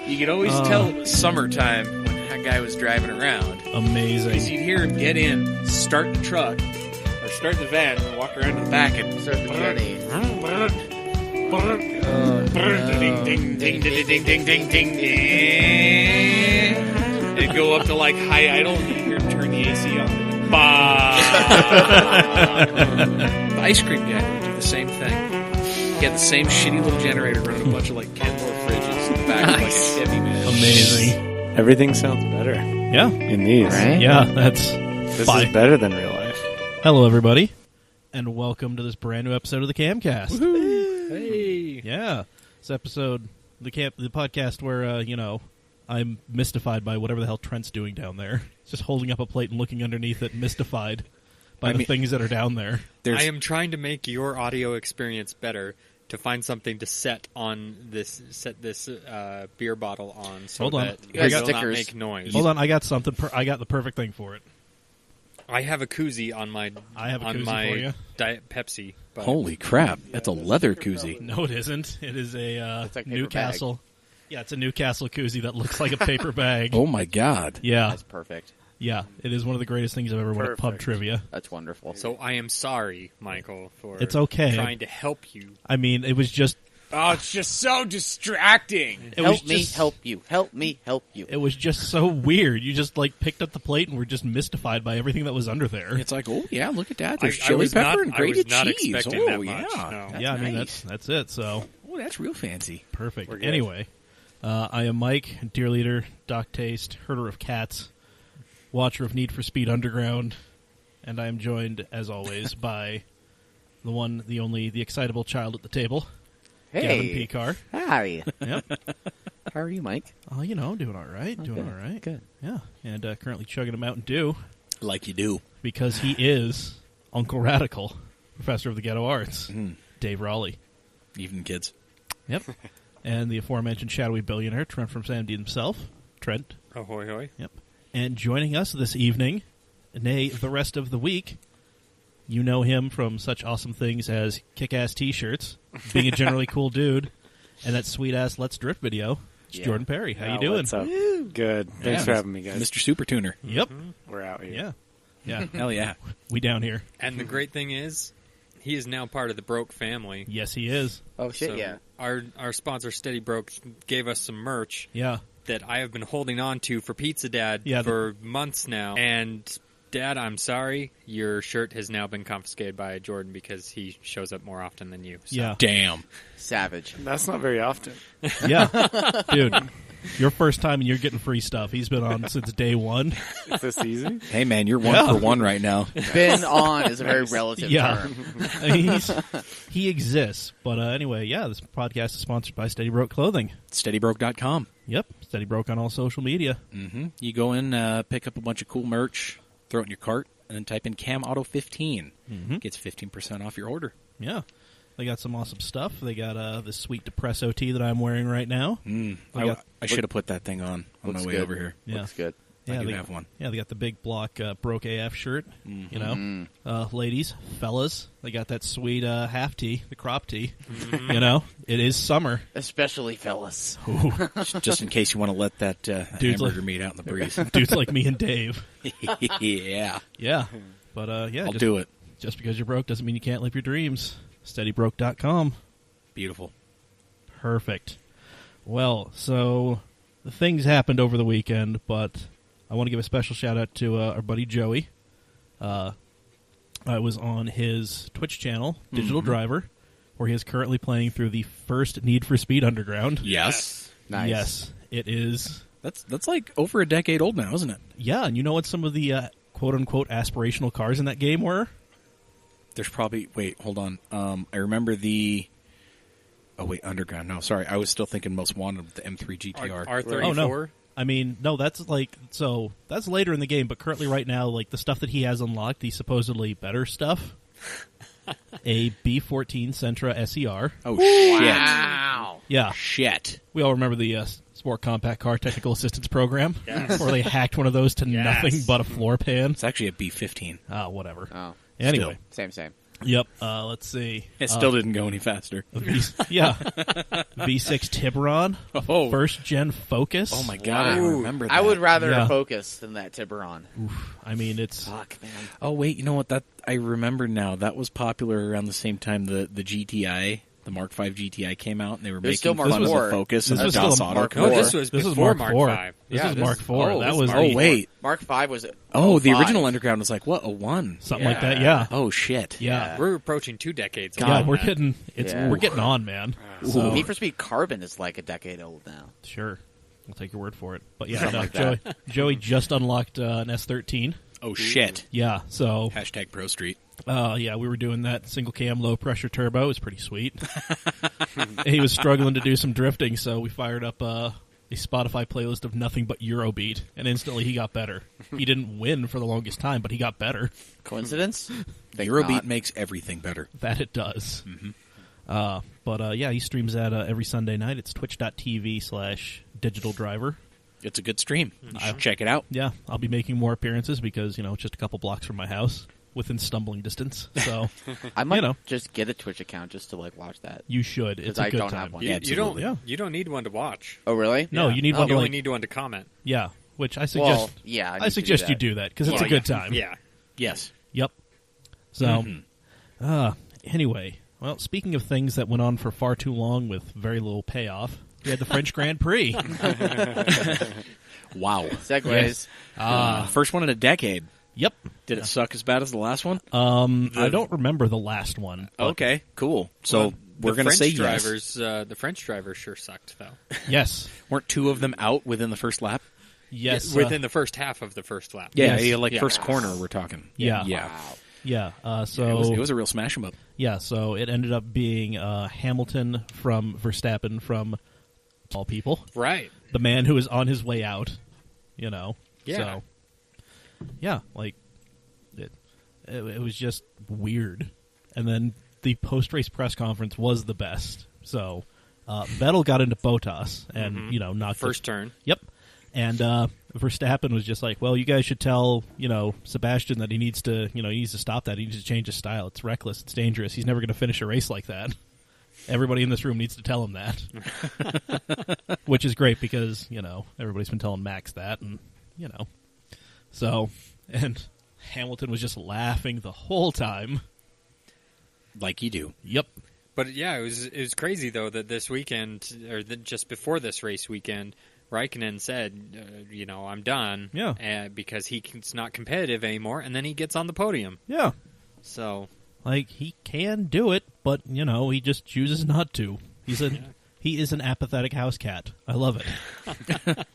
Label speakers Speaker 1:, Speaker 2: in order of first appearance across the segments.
Speaker 1: You could always tell it was summertime when that guy was driving around.
Speaker 2: Amazing.
Speaker 1: Because you'd hear him get in, start the truck, or start the van, and walk around to the back and
Speaker 3: Start the journey.
Speaker 1: ding, ding, ding, ding, ding, ding, ding, ding. It'd go up to like high idle, and you'd hear him turn the AC on. The ice cream guy would do the same thing. He had the same shitty little generator running a bunch of like Kenmore fridges in the back of like a Chevy, man.
Speaker 2: Amazing.
Speaker 4: Everything sounds better
Speaker 2: Yeah.
Speaker 4: in these.
Speaker 3: Right?
Speaker 2: Yeah, that's
Speaker 4: This
Speaker 2: fine.
Speaker 4: is better than real life.
Speaker 2: Hello, everybody, and welcome to this brand new episode of the CAMcast.
Speaker 1: Hey.
Speaker 2: Yeah, this episode, the podcast where, I'm mystified by whatever the hell Trent's doing down there. He's just holding up a plate and looking underneath it, mystified by the things that are down there.
Speaker 5: I am trying to make your audio experience better to find something to set this beer bottle on so
Speaker 2: Hold on.
Speaker 5: that
Speaker 2: I
Speaker 5: it
Speaker 2: got
Speaker 5: will not
Speaker 3: stickers.
Speaker 5: make noise.
Speaker 2: Hold on, I got something. I got the perfect thing for it.
Speaker 5: I have a koozie on my
Speaker 2: I have a koozie for you.
Speaker 5: Diet Pepsi. But
Speaker 1: Holy crap, that's a leather koozie.
Speaker 2: No, it isn't. It is a
Speaker 3: It's like paper
Speaker 2: Newcastle. Yeah, it's a Newcastle koozie that looks like a paper bag.
Speaker 1: Oh my god.
Speaker 2: Yeah,
Speaker 3: That's perfect.
Speaker 2: yeah. It is one of the greatest things I've ever won at pub
Speaker 4: Perfect.
Speaker 2: trivia.
Speaker 3: That's wonderful.
Speaker 5: So I am sorry, Michael, for
Speaker 2: It's okay.
Speaker 5: trying to help you.
Speaker 2: I mean, it was just.
Speaker 1: Oh, it's just so distracting.
Speaker 2: It was
Speaker 3: help me,
Speaker 2: just,
Speaker 3: help you. Help me, help you.
Speaker 2: It was just so weird. You just picked up the plate and were just mystified by everything that was under there.
Speaker 1: It's like, oh yeah, look at that. There's
Speaker 5: I
Speaker 1: chili
Speaker 5: was
Speaker 1: pepper
Speaker 5: not-
Speaker 1: and
Speaker 5: I
Speaker 1: grated
Speaker 5: was not
Speaker 1: cheese.
Speaker 5: expecting
Speaker 1: Oh
Speaker 5: that
Speaker 1: yeah.
Speaker 5: much, no.
Speaker 1: That's
Speaker 2: yeah, I mean
Speaker 1: nice.
Speaker 2: that's it. So
Speaker 1: Oh, that's real fancy.
Speaker 2: perfect.
Speaker 3: We're good.
Speaker 2: Anyway, I am Mike, deer leader, doc taste, herder of cats, watcher of Need for Speed Underground, and I am joined, as always, by the one, the only, the excitable child at the table, Gavin
Speaker 3: Hey.
Speaker 2: Picar.
Speaker 3: Hi.
Speaker 2: Yep.
Speaker 3: How are you, Mike?
Speaker 2: Oh, doing all right. Doing
Speaker 3: good.
Speaker 2: all right.
Speaker 3: Good.
Speaker 2: Yeah, and currently chugging a Mountain Dew
Speaker 1: Like you do.
Speaker 2: because he is Uncle Radical, professor of the ghetto arts, Dave Raleigh.
Speaker 1: Even kids.
Speaker 2: Yep. And the aforementioned shadowy billionaire, Trent from Sandy himself. Trent.
Speaker 5: Ahoy, hoy.
Speaker 2: Yep. And joining us this evening, nay, the rest of the week, you know him from such awesome things as kick-ass T-shirts, being a generally cool dude, and that sweet-ass Let's Drift video. It's
Speaker 3: Yeah.
Speaker 2: Jordan Perry. How you
Speaker 4: Wow,
Speaker 2: doing?
Speaker 4: What's up? Good. Thanks for having me, guys.
Speaker 1: Mr. SuperTuner.
Speaker 2: Yep.
Speaker 4: We're out here.
Speaker 2: Yeah. Yeah.
Speaker 1: Hell yeah.
Speaker 2: We down here.
Speaker 5: And the great thing is, he is now part of the Broke family.
Speaker 2: Yes, he is.
Speaker 3: Oh, shit,
Speaker 5: So
Speaker 3: yeah.
Speaker 5: Our sponsor, Steady Broke, gave us some merch
Speaker 2: Yeah.
Speaker 5: that I have been holding on to for Pizza Dad for months now. And Dad, I'm sorry, your shirt has now been confiscated by Jordan because he shows up more often than you. So.
Speaker 2: Yeah.
Speaker 1: Damn.
Speaker 3: Savage.
Speaker 4: That's not very often.
Speaker 2: Yeah. Dude, your first time and you're getting free stuff. He's been on since day one.
Speaker 4: Is this easy?
Speaker 1: Hey man, you're one
Speaker 2: Yeah.
Speaker 1: for one right now.
Speaker 3: Been on is a very relative
Speaker 2: Yeah.
Speaker 3: term.
Speaker 2: He exists. But anyway, yeah, this podcast is sponsored by Steady Broke Clothing.
Speaker 1: SteadyBroke.com.
Speaker 2: Yep, Steady Broke on all social media.
Speaker 1: Mm-hmm. You go in, pick up a bunch of cool merch, throw it in your cart, and then type in CamAuto15. Gets 15% off your order.
Speaker 2: Yeah. They got some awesome stuff. They got this sweet Depresso tee that I'm wearing right now.
Speaker 1: I should have put that thing on my
Speaker 3: Looks
Speaker 1: way
Speaker 3: good.
Speaker 1: over here.
Speaker 2: Yeah.
Speaker 3: Looks good.
Speaker 2: Yeah,
Speaker 1: I do
Speaker 2: they
Speaker 1: have one.
Speaker 2: Yeah, they got the big block Broke AF shirt. You know, ladies, fellas, they got that sweet half tee, the crop tee. You know, it is summer.
Speaker 3: Especially fellas.
Speaker 1: Just in case you want to let that
Speaker 2: Dude's
Speaker 1: hamburger
Speaker 2: like-
Speaker 1: meat out in the breeze.
Speaker 2: Dudes like me and Dave.
Speaker 1: Yeah.
Speaker 2: Yeah, but yeah,
Speaker 1: I'll do it.
Speaker 2: Just because you're broke doesn't mean you can't live your dreams. SteadyBroke.com.
Speaker 1: Beautiful.
Speaker 2: Perfect. Well, so the things happened over the weekend, but I want to give a special shout out to our buddy Joey. I was on his Twitch channel, Digital Driver, where he is currently playing through the first Need for Speed Underground.
Speaker 1: Yes.
Speaker 3: Nice.
Speaker 2: Yes, it is.
Speaker 1: That's like over a decade old now, isn't it?
Speaker 2: Yeah, and you know what some of the quote-unquote aspirational cars in that game were?
Speaker 1: There's probably... Wait, hold on. I remember the... Oh, wait, Underground. No, sorry. I was still thinking Most Wanted with the M3 GTR.
Speaker 5: R34?
Speaker 2: Oh, no. I mean, no, that's that's later in the game, but currently right now, like, the stuff that he has unlocked, the supposedly better stuff, a B14 Sentra SER.
Speaker 1: Oh, shit.
Speaker 3: Wow.
Speaker 2: Yeah.
Speaker 1: Shit.
Speaker 2: We all remember the Sport Compact Car Technical Assistance Program,
Speaker 5: Yes.
Speaker 2: where they hacked one of those to
Speaker 5: Yes.
Speaker 2: nothing but a floor pan.
Speaker 1: It's actually a B15.
Speaker 2: Whatever.
Speaker 3: Oh.
Speaker 2: Anyway,
Speaker 3: Same.
Speaker 2: Yep. Let's see.
Speaker 6: It still didn't go any faster.
Speaker 2: V6 Tiburon.
Speaker 6: Oh.
Speaker 2: First gen Focus.
Speaker 6: Oh my god, I remember that.
Speaker 3: I would rather
Speaker 2: Yeah.
Speaker 3: a Focus than that Tiburon.
Speaker 2: I mean, it's
Speaker 3: Fuck, man.
Speaker 6: Oh wait, you know what? That I remember now. That was popular around the same time the GTI, the Mark V GTI came out, and they were
Speaker 3: It was
Speaker 6: making
Speaker 3: still Mark
Speaker 6: fun of
Speaker 3: IV.
Speaker 6: the Focus
Speaker 2: This
Speaker 6: and
Speaker 2: was
Speaker 6: DOS
Speaker 2: still
Speaker 6: Auto.
Speaker 3: Mark
Speaker 5: No,
Speaker 3: IV.
Speaker 5: this was
Speaker 2: this is
Speaker 5: before
Speaker 2: Mark
Speaker 5: Mark
Speaker 2: IV.
Speaker 5: V.
Speaker 2: This
Speaker 3: Yeah,
Speaker 2: is
Speaker 3: this
Speaker 2: Mark
Speaker 3: is-
Speaker 2: IV.
Speaker 3: oh,
Speaker 2: that
Speaker 3: this
Speaker 2: was
Speaker 3: is
Speaker 6: Oh wait.
Speaker 3: Mark V was.
Speaker 6: Oh, the
Speaker 3: 05.
Speaker 6: original Underground was like what, a 1?
Speaker 2: something like that. Yeah.
Speaker 6: Oh shit.
Speaker 2: Yeah.
Speaker 5: We're approaching 2 decades.
Speaker 6: God,
Speaker 2: Yeah,
Speaker 5: on
Speaker 2: we're
Speaker 5: that.
Speaker 2: getting
Speaker 3: Yeah.
Speaker 2: we're getting on, man. So
Speaker 3: Need for Speed Carbon is like a decade old now.
Speaker 2: sure, I'll take your word for it. But yeah,
Speaker 3: Something
Speaker 2: no,
Speaker 3: like
Speaker 2: Joey just unlocked an S13.
Speaker 6: Oh shit.
Speaker 2: Yeah, so
Speaker 6: Hashtag Pro Street.
Speaker 2: yeah, we were doing that single cam low pressure turbo. It was pretty sweet. He was struggling to do some drifting, so we fired up a Spotify playlist of nothing but Eurobeat, and instantly he got better. He didn't win for the longest time, but he got better.
Speaker 3: Coincidence? Think
Speaker 6: Eurobeat
Speaker 3: not.
Speaker 6: makes everything better.
Speaker 2: That it does. But yeah, he streams that every Sunday night. It's twitch.tv/digital driver.
Speaker 6: It's a good stream. You should check it out.
Speaker 2: Yeah, I'll be making more appearances because, it's just a couple blocks from my house, within stumbling distance. So
Speaker 3: I might
Speaker 2: you know.
Speaker 3: just get a Twitch account just to watch that.
Speaker 2: you should. It's
Speaker 3: 'Cause
Speaker 2: a
Speaker 3: I
Speaker 2: good
Speaker 3: don't
Speaker 2: time.
Speaker 3: have one.
Speaker 5: You,
Speaker 6: Absolutely.
Speaker 5: you don't need one to watch.
Speaker 3: Oh, really?
Speaker 2: No,
Speaker 5: Yeah.
Speaker 2: you need
Speaker 3: Oh,
Speaker 2: one
Speaker 5: You
Speaker 2: to
Speaker 5: only
Speaker 2: like,
Speaker 5: need one to comment.
Speaker 2: yeah, which I suggest.
Speaker 3: Well, yeah. I
Speaker 2: I
Speaker 3: need to
Speaker 2: suggest you
Speaker 3: that.
Speaker 2: do that because it's
Speaker 5: Well,
Speaker 2: a good time.
Speaker 5: Yeah.
Speaker 6: Yes.
Speaker 2: Yep. So, anyway, well, speaking of things that went on for far too long with very little payoff, we had the French Grand Prix.
Speaker 6: Wow.
Speaker 3: Segways.
Speaker 6: First one in a decade.
Speaker 2: Yep.
Speaker 6: Did it suck as bad as the last one?
Speaker 2: I don't remember the last one. but
Speaker 6: Okay, cool. So we're
Speaker 5: the
Speaker 6: going to
Speaker 5: French
Speaker 6: say yes.
Speaker 5: drivers. The French drivers sure sucked though.
Speaker 2: Yes.
Speaker 6: Weren't 2 of them out within the first lap?
Speaker 2: Yes.
Speaker 5: Within the first half of the first lap.
Speaker 6: Yeah,
Speaker 2: Yes.
Speaker 6: like
Speaker 5: Yeah.
Speaker 6: first corner we're talking.
Speaker 2: Yeah.
Speaker 6: Yeah.
Speaker 3: Wow.
Speaker 2: yeah. So
Speaker 6: It was a real smash 'em up.
Speaker 2: yeah. So it ended up being Hamilton from Verstappen from all people,
Speaker 5: Right.
Speaker 2: the man who was on his way out. Yeah. So yeah, like it was just weird. And then the post-race press conference was the best. So Vettel got into Bottas and knocked
Speaker 5: First turn.
Speaker 2: Yep. And Verstappen was just like, well, you guys should tell, Sebastian that he needs to stop that. He needs to change his style. It's reckless. It's dangerous. He's never going to finish a race like that. Everybody in this room needs to tell him that. Which is great because, everybody's been telling Max that. And, So, and Hamilton was just laughing the whole time.
Speaker 6: Like you do.
Speaker 2: Yep.
Speaker 5: But yeah, it was crazy though that this weekend or just before this race weekend, Raikkonen said, I'm done.
Speaker 2: Yeah.
Speaker 5: Because he's not competitive anymore, and then he gets on the podium.
Speaker 2: Yeah.
Speaker 5: So
Speaker 2: Like, he can do it, but, he just chooses not to. He is an apathetic house cat. I love it.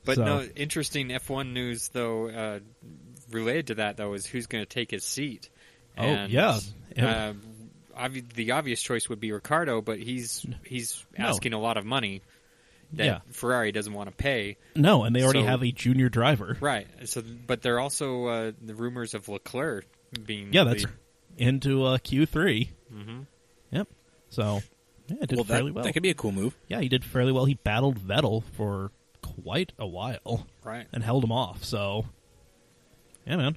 Speaker 5: But
Speaker 2: So-
Speaker 5: no, interesting F1 news though related to that though is who's going to take his seat.
Speaker 2: Oh, yeah.
Speaker 5: The obvious choice would be Ricciardo, but he's asking a lot of money that
Speaker 2: Yeah.
Speaker 5: Ferrari doesn't want to pay.
Speaker 2: No, and they already
Speaker 5: So-
Speaker 2: have a junior driver.
Speaker 5: Right. So, but there are also the rumors of Leclerc being
Speaker 2: Yeah, that's into Q3.
Speaker 5: Mm-hmm.
Speaker 2: Yep. So, yeah, it did fairly well.
Speaker 6: That could be a cool move.
Speaker 2: Yeah, he did fairly well. He battled Vettel for quite a while
Speaker 5: right.
Speaker 2: and held him off. So, yeah, man.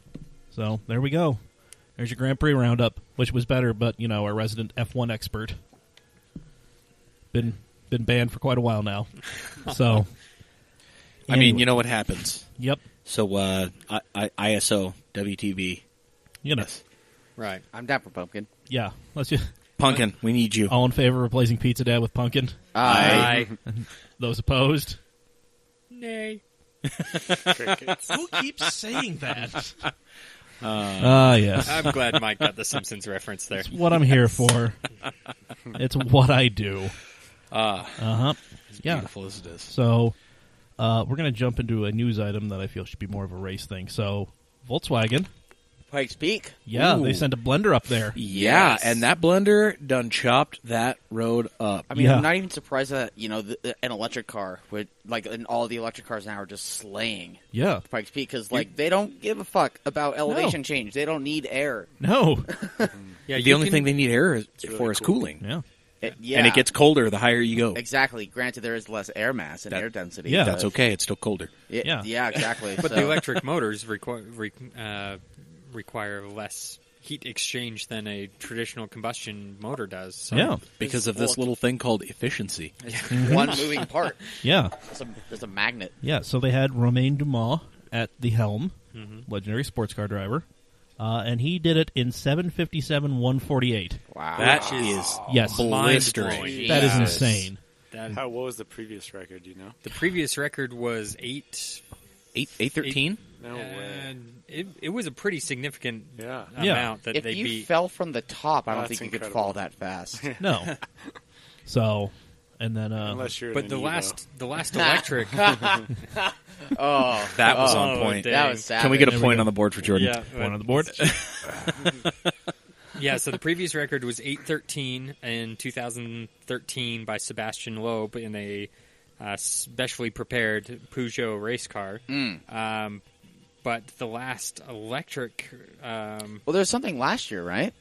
Speaker 2: So, there we go. There's your Grand Prix roundup, which was better, but, our resident F1 expert. Been banned for quite a while now. So,
Speaker 6: I mean,
Speaker 2: anyway.
Speaker 6: you know what happens.
Speaker 2: Yep.
Speaker 6: So, ISO, WTB.
Speaker 2: Yes.
Speaker 5: Right.
Speaker 3: I'm down for Pumpkin.
Speaker 2: Yeah. Let's just
Speaker 6: Punkin, we need you.
Speaker 2: all in favor of replacing Pizza Dad with Pumpkin.
Speaker 5: Aye.
Speaker 2: Those opposed?
Speaker 5: Nay.
Speaker 2: Who keeps saying that? Yes.
Speaker 5: I'm glad Mike got the Simpsons reference there.
Speaker 2: It's what I'm here for. It's what I do.
Speaker 6: As
Speaker 2: Yeah.
Speaker 6: beautiful as it is.
Speaker 2: So, we're going to jump into a news item that I feel should be more of a race thing. So, Volkswagen.
Speaker 3: Pikes Peak.
Speaker 2: Yeah,
Speaker 6: Ooh.
Speaker 2: they sent a blender up there.
Speaker 6: Yeah,
Speaker 3: Yes.
Speaker 6: and that blender done chopped that road up.
Speaker 3: I mean,
Speaker 2: Yeah.
Speaker 3: I'm not even surprised that an electric car would and all the electric cars now are just slaying
Speaker 2: Yeah.
Speaker 3: Pikes Peak because they don't give a fuck about elevation change. They don't need air.
Speaker 2: No.
Speaker 5: Yeah,
Speaker 6: The only thing they need air for is cooling.
Speaker 2: Yeah.
Speaker 3: Yeah,
Speaker 6: And it gets colder the higher you go.
Speaker 3: exactly. Granted, there is less air mass and air density.
Speaker 2: Yeah.
Speaker 6: That's okay. It's still colder.
Speaker 2: Yeah.
Speaker 3: Yeah, exactly.
Speaker 5: But
Speaker 3: So-
Speaker 5: the electric motors require less heat exchange than a traditional combustion motor does. So.
Speaker 2: Yeah.
Speaker 6: Because of this little thing called efficiency.
Speaker 3: One moving part.
Speaker 2: Yeah.
Speaker 3: There's a magnet.
Speaker 2: Yeah, so they had Romain Dumas at the helm, legendary sports car driver, and he did it in 7:57.148.
Speaker 3: Wow.
Speaker 6: That is
Speaker 2: Yes.
Speaker 6: blistering.
Speaker 2: That is insane.
Speaker 4: What was the previous record? Do you know?
Speaker 5: The previous record was
Speaker 6: 8:13?
Speaker 4: No way.
Speaker 5: It was a pretty significant
Speaker 4: Yeah.
Speaker 5: amount that
Speaker 3: If
Speaker 5: they
Speaker 3: you
Speaker 5: beat.
Speaker 3: fell from the top, I don't
Speaker 4: That's
Speaker 3: think you could
Speaker 4: incredible.
Speaker 3: fall that fast.
Speaker 2: No. So, and then...
Speaker 4: Unless you're.
Speaker 5: But
Speaker 4: an
Speaker 5: the
Speaker 4: Evo.
Speaker 5: last electric.
Speaker 3: Oh,
Speaker 6: That was on point.
Speaker 5: dang.
Speaker 3: that was savage.
Speaker 6: Can we get a
Speaker 2: There we
Speaker 6: point
Speaker 2: go.
Speaker 6: on the board for Jordan?
Speaker 5: Yeah,
Speaker 2: One on the board.
Speaker 5: Yeah, so the previous record was 8:13 in 2013 by Sebastian Loeb in a specially prepared Peugeot race car. But the last electric,
Speaker 3: Well, there was something last year, right?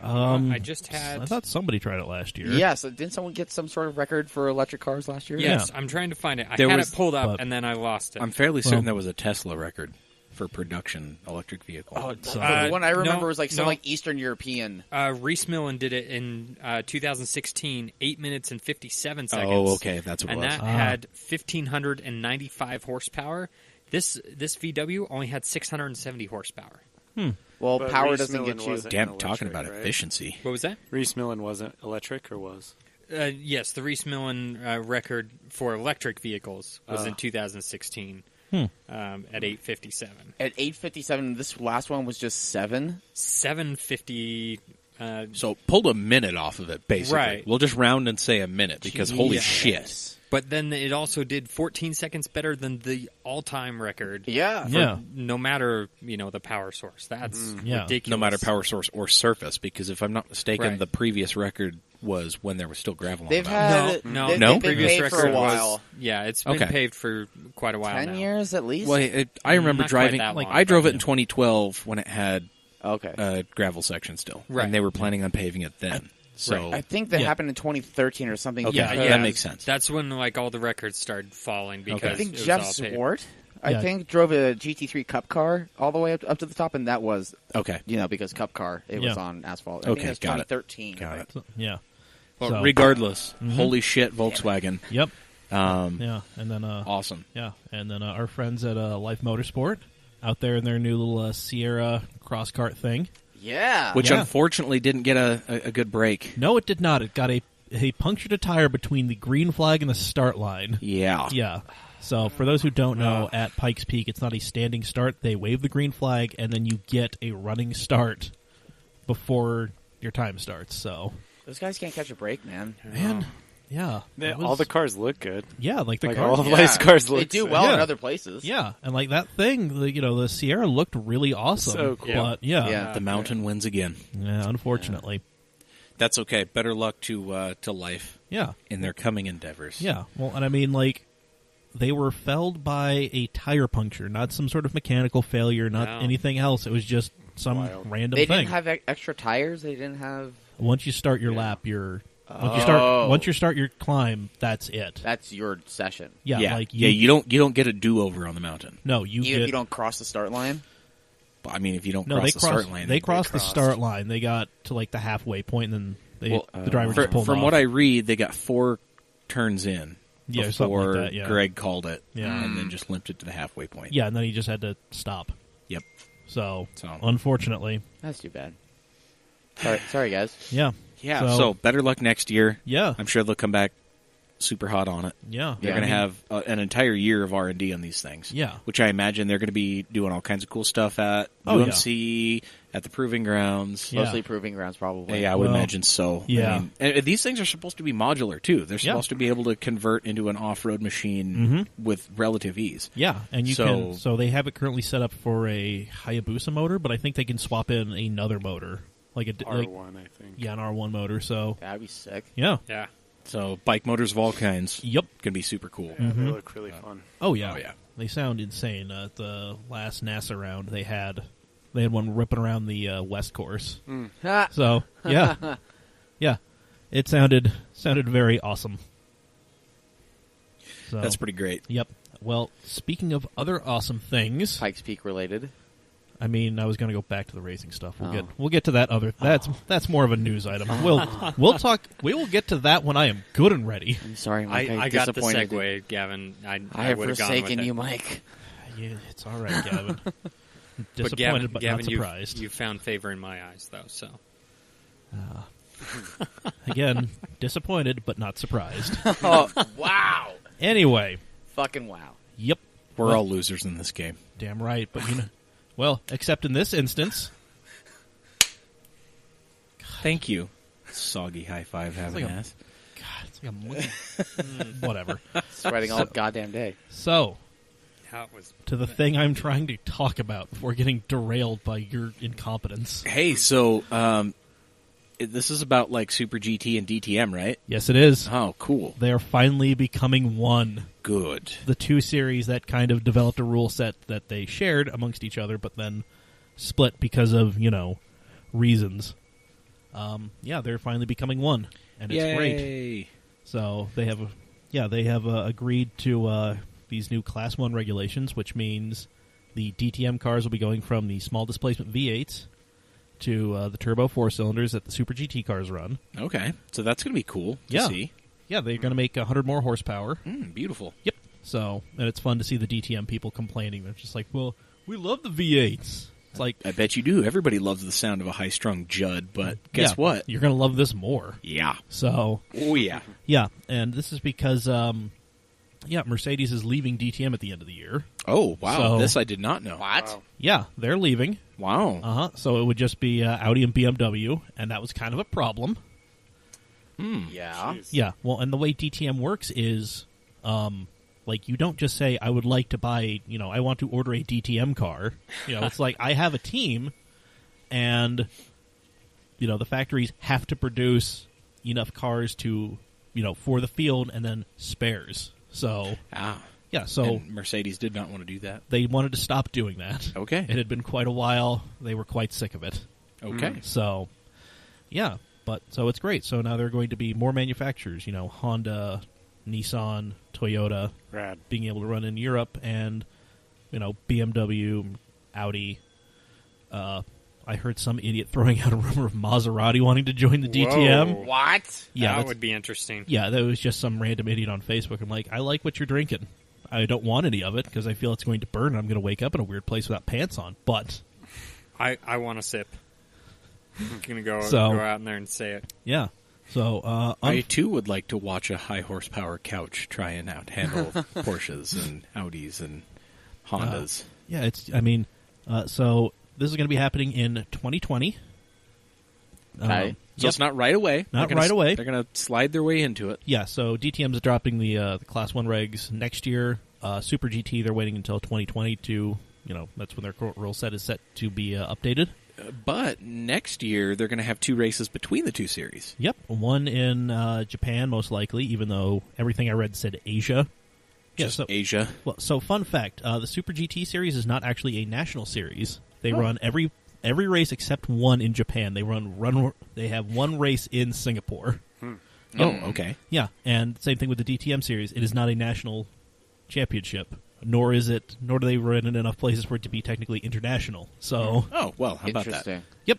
Speaker 5: I just had.
Speaker 2: I thought somebody tried it last year.
Speaker 3: Yes. Didn't someone get some sort of record for electric cars last year?
Speaker 5: Yes,
Speaker 2: Yeah.
Speaker 5: I'm trying to find it. I
Speaker 6: There
Speaker 5: had
Speaker 6: was-
Speaker 5: it pulled up
Speaker 2: but-
Speaker 5: and then I lost it.
Speaker 6: I'm fairly certain
Speaker 2: Well-
Speaker 6: there was a Tesla record for production electric vehicle.
Speaker 3: Oh,
Speaker 2: So-
Speaker 3: the one I remember
Speaker 5: no,
Speaker 3: was like some
Speaker 5: no.
Speaker 3: like Eastern European.
Speaker 5: Reese Millen did it in 2016, 8 minutes and 57 seconds.
Speaker 6: Oh, okay, that's what
Speaker 5: and
Speaker 6: it was.
Speaker 5: that had 1,595 horsepower. This VW only had 670 horsepower.
Speaker 3: Well,
Speaker 4: But
Speaker 3: power
Speaker 4: Reese
Speaker 3: doesn't
Speaker 4: Millen
Speaker 3: get you.
Speaker 4: wasn't
Speaker 6: Damn,
Speaker 4: electric,
Speaker 6: talking about
Speaker 4: right?
Speaker 6: efficiency.
Speaker 5: What was that?
Speaker 4: Reese Millen wasn't electric or was?
Speaker 5: Yes, the Reese Millen record for electric vehicles was in 2016 at 857.
Speaker 3: At 8:57, this last one was just 7.
Speaker 5: 750.
Speaker 6: So pulled a minute off of it, basically.
Speaker 5: Right.
Speaker 6: We'll just round and say a minute because holy
Speaker 3: Yes.
Speaker 6: shit.
Speaker 5: But then it also did 14 seconds better than the all-time record.
Speaker 3: Yeah.
Speaker 2: Yeah.
Speaker 5: No matter the power source. That's
Speaker 2: Yeah.
Speaker 5: ridiculous.
Speaker 6: No matter power source or surface, because if I'm not mistaken,
Speaker 5: Right.
Speaker 6: the previous record was when there was still gravel on
Speaker 3: They've
Speaker 6: the mountain.
Speaker 3: had
Speaker 5: No,
Speaker 3: they've,
Speaker 6: no.
Speaker 3: they've been
Speaker 5: Previous
Speaker 3: paid
Speaker 5: record
Speaker 3: for a while.
Speaker 5: it's been
Speaker 6: Okay.
Speaker 5: paved for quite a while
Speaker 3: 10
Speaker 5: now.
Speaker 3: years at least.
Speaker 6: Well, I remember
Speaker 5: Not quite
Speaker 6: driving.
Speaker 5: that long,
Speaker 6: I drove
Speaker 5: but-
Speaker 6: it in 2012 when it had
Speaker 3: Okay.
Speaker 6: a gravel section still,
Speaker 5: Right.
Speaker 6: and they were planning on paving it then. So
Speaker 3: I think that
Speaker 2: Yeah.
Speaker 3: happened in 2013 or something.
Speaker 6: Okay,
Speaker 5: Yeah,
Speaker 6: that makes sense.
Speaker 5: That's when all the records started falling because
Speaker 3: I think
Speaker 5: it was
Speaker 3: Jeff
Speaker 5: all paved.
Speaker 3: Swart, I
Speaker 2: Yeah.
Speaker 3: think, drove a GT3 Cup car all the way up to the top, and that was,
Speaker 6: Okay,
Speaker 3: because Cup car, it was
Speaker 2: Yeah.
Speaker 3: on asphalt. I
Speaker 6: Okay,
Speaker 3: think it was
Speaker 6: got it.
Speaker 3: 2013.
Speaker 6: got it.
Speaker 2: So, yeah.
Speaker 6: Well,
Speaker 2: So-
Speaker 6: regardless, holy shit, Volkswagen,
Speaker 2: Yep.
Speaker 6: um,
Speaker 2: Yeah. And then
Speaker 6: awesome.
Speaker 2: yeah, and then our friends at Life Motorsport out there in their new little Sierra cross kart thing.
Speaker 3: Yeah.
Speaker 6: Which
Speaker 2: Yeah.
Speaker 6: unfortunately didn't get a good break.
Speaker 2: No, it did not. It got a punctured a tire between the green flag and the start line.
Speaker 6: Yeah,
Speaker 2: Yeah. So for those who don't know, at Pikes Peak, it's not a standing start. They wave the green flag, and then you get a running start before your time starts. So,
Speaker 3: Those guys can't catch a break, man.
Speaker 2: man, yeah, that
Speaker 4: All
Speaker 2: was-
Speaker 4: the cars look good.
Speaker 2: yeah, like the
Speaker 4: Like
Speaker 2: car,
Speaker 4: all of Life's cars
Speaker 3: They
Speaker 4: look
Speaker 3: do
Speaker 4: sick.
Speaker 3: well in
Speaker 2: Yeah.
Speaker 3: other places.
Speaker 2: yeah, and like that thing, the Sierra looked really awesome.
Speaker 4: So cool.
Speaker 2: But yeah,
Speaker 3: Yeah.
Speaker 6: the mountain wins again.
Speaker 2: unfortunately,
Speaker 6: That's okay. Better luck to Life
Speaker 2: yeah.
Speaker 6: in their coming endeavors.
Speaker 2: Yeah, well, and I mean, they were felled by a tire puncture, not some sort of mechanical failure, not
Speaker 5: No.
Speaker 2: anything else. It was just some
Speaker 4: Wild.
Speaker 2: random
Speaker 3: They
Speaker 2: thing.
Speaker 3: didn't have extra tires. They didn't have.
Speaker 2: Once you start your lap,
Speaker 3: Oh.
Speaker 2: once you start your climb, that's it.
Speaker 3: That's your session.
Speaker 2: Yeah,
Speaker 6: yeah.
Speaker 2: like
Speaker 6: You don't get a do over on the mountain.
Speaker 2: no, you
Speaker 3: Even
Speaker 2: get
Speaker 3: if you don't cross the start line.
Speaker 6: But, I mean, if you don't
Speaker 2: no.
Speaker 6: cross
Speaker 2: They
Speaker 6: the
Speaker 2: crossed.
Speaker 6: start line,
Speaker 2: They crossed the
Speaker 4: crossed.
Speaker 2: start line. They got to the halfway point, and then
Speaker 6: Well,
Speaker 2: the driver just pulled
Speaker 6: from
Speaker 2: off.
Speaker 6: what I read, they got 4 turns in
Speaker 2: Yeah, something like
Speaker 6: before
Speaker 2: that, yeah.
Speaker 6: Greg called it,
Speaker 2: Yeah.
Speaker 6: and then just limped it to the halfway point.
Speaker 2: yeah, and then he just had to stop.
Speaker 6: Yep.
Speaker 2: So
Speaker 6: So-
Speaker 2: unfortunately,
Speaker 3: That's too bad. Sorry, guys.
Speaker 2: yeah,
Speaker 6: Yeah. So better luck next year.
Speaker 2: yeah,
Speaker 6: I'm sure they'll come back super hot on it.
Speaker 2: yeah.
Speaker 6: They're
Speaker 3: Yeah.
Speaker 6: going to have an entire year of R&D on these things.
Speaker 2: Yeah.
Speaker 6: Which I imagine they're going to be doing all kinds of cool stuff at
Speaker 2: Oh,
Speaker 6: UMC, at the Proving Grounds.
Speaker 2: Yeah.
Speaker 3: Mostly proving grounds, probably.
Speaker 6: Yeah, I would
Speaker 2: Well,
Speaker 6: imagine so.
Speaker 2: yeah.
Speaker 6: I mean, and these things are supposed to be modular, too. They're
Speaker 2: Yeah.
Speaker 6: supposed to be able to convert into an off-road machine with relative ease.
Speaker 2: Yeah, and you
Speaker 6: So-
Speaker 2: can. So they have it currently set up for a Hayabusa motor, but I think they can swap in another motor, like
Speaker 4: R1, I think.
Speaker 2: yeah, an R1 motor. So
Speaker 3: That'd be sick.
Speaker 2: yeah,
Speaker 5: Yeah.
Speaker 6: So bike motors of all kinds.
Speaker 2: yep.
Speaker 6: Can be super cool.
Speaker 4: Yeah, they look really fun.
Speaker 2: Oh yeah,
Speaker 6: Oh, yeah.
Speaker 2: They sound insane. At the last NASA round, they had one ripping around the West Course.
Speaker 3: Ha!
Speaker 2: So yeah, yeah, it sounded very awesome. So,
Speaker 6: That's pretty great.
Speaker 2: Yep. Well, speaking of other awesome things,
Speaker 3: Pikes Peak related.
Speaker 2: I mean, I was going to go back to the racing stuff. We'll get to that other. That's more of a news item. We'll talk. We will get to that when I am good and ready.
Speaker 3: I'm sorry, Mike.
Speaker 5: I got the
Speaker 3: disappointed
Speaker 5: segue, Gavin. I
Speaker 3: have
Speaker 5: would have gone with
Speaker 3: forsaken
Speaker 5: it.
Speaker 3: you, Mike.
Speaker 2: Yeah, it's all right, Gavin.
Speaker 5: But
Speaker 2: Disappointed, but
Speaker 5: Gavin,
Speaker 2: not surprised.
Speaker 5: You found favor in my eyes, though. So
Speaker 2: Again, disappointed, but not surprised.
Speaker 3: Oh, wow.
Speaker 2: Anyway,
Speaker 3: Fucking wow.
Speaker 2: yep,
Speaker 6: We're all losers in this game.
Speaker 2: damn right. But well, except in this instance,
Speaker 6: Thank you. Soggy high five, having
Speaker 2: like a-
Speaker 6: ass.
Speaker 2: God, it's like a monkey. Whatever.
Speaker 3: Sweating all goddamn day.
Speaker 2: So,
Speaker 5: that was
Speaker 2: to the thing I'm trying to talk about before getting derailed by your incompetence.
Speaker 6: Hey, so this is about like Super GT and DTM, right?
Speaker 2: Yes, it is.
Speaker 6: Oh, cool.
Speaker 2: They are finally becoming one.
Speaker 6: Good.
Speaker 2: The two series that kind of developed a rule set that they shared amongst each other, but then split because of, reasons. Yeah, they're finally becoming one, and it's great.
Speaker 6: Yay.
Speaker 2: So they have agreed to these new Class 1 regulations, which means the DTM cars will be going from the small displacement V8s to the turbo 4-cylinders that the Super GT cars run.
Speaker 6: Okay, so that's going to be cool to
Speaker 2: Yeah.
Speaker 6: see.
Speaker 2: Yeah, they're going to make 100 more horsepower.
Speaker 6: Beautiful.
Speaker 2: Yep. So, and it's fun to see the DTM people complaining. They're just like, well, we love the V8s. It's like,
Speaker 6: I bet you do. Everybody loves the sound of a high-strung Judd, but guess
Speaker 2: yeah,
Speaker 6: what?
Speaker 2: You're going to love this more.
Speaker 6: Yeah.
Speaker 2: So,
Speaker 6: Oh, yeah.
Speaker 2: yeah, and this is because, Mercedes is leaving DTM at the end of the year.
Speaker 6: Oh, wow.
Speaker 2: So-
Speaker 6: This I did not know.
Speaker 3: What?
Speaker 4: Wow.
Speaker 2: Yeah, they're leaving.
Speaker 6: Wow.
Speaker 2: So it would just be Audi and BMW, and that was kind of a problem.
Speaker 3: Yeah.
Speaker 4: Jeez.
Speaker 2: Yeah, well, and the way DTM works is, you don't just say, I would like to buy, I want to order a DTM car. It's like, I have a team, and, the factories have to produce enough cars to, for the field, and then spares. So, yeah, so
Speaker 6: And Mercedes did not want to do that.
Speaker 2: they wanted to stop doing that.
Speaker 6: Okay.
Speaker 2: It had been quite a while. They were quite sick of it.
Speaker 6: Okay.
Speaker 2: So, yeah, so it's great. So now there are going to be more manufacturers, Honda, Nissan, Toyota,
Speaker 4: Rad.
Speaker 2: being able to run in Europe, and, BMW, Audi. I heard some idiot throwing out a rumor of Maserati wanting to join the DTM.
Speaker 5: Whoa.
Speaker 3: What?
Speaker 2: Yeah,
Speaker 5: that
Speaker 2: that's-
Speaker 5: would be interesting.
Speaker 2: yeah, that was just some random idiot on Facebook. I'm like, I like what you're drinking. I don't want any of it because I feel it's going to burn and I'm going to wake up in a weird place without pants on. But,
Speaker 5: I want a sip. I'm gonna go
Speaker 2: So-
Speaker 5: go out in there and say it.
Speaker 2: yeah. So,
Speaker 6: I, too, would like to watch a high-horsepower couch trying out handle Porsches and Audis and Hondas.
Speaker 2: yeah, so this is going to be happening in 2020.
Speaker 3: Okay.
Speaker 6: So it's not right away.
Speaker 2: Not
Speaker 6: They're gonna
Speaker 2: right away.
Speaker 6: They're going to slide their way into it.
Speaker 2: Yeah, so DTM's dropping the Class 1 regs next year. Super GT, they're waiting until 2020 to, that's when their rule set is set to be updated.
Speaker 6: But next year, they're going to have two races between the two series.
Speaker 2: Yep, one in Japan, most likely, even though everything I read said Asia.
Speaker 6: Just
Speaker 2: yeah,
Speaker 6: Asia.
Speaker 2: So fun fact, the Super GT series is not actually a national series. They run every race except one in Japan. They have one race in Singapore.
Speaker 6: Oh, okay.
Speaker 2: Yeah, and same thing with the DTM series. It is not a national championship, nor do they run in enough places for it to be technically international. So,
Speaker 6: Oh, well, how about that?
Speaker 3: Interesting.
Speaker 2: yep.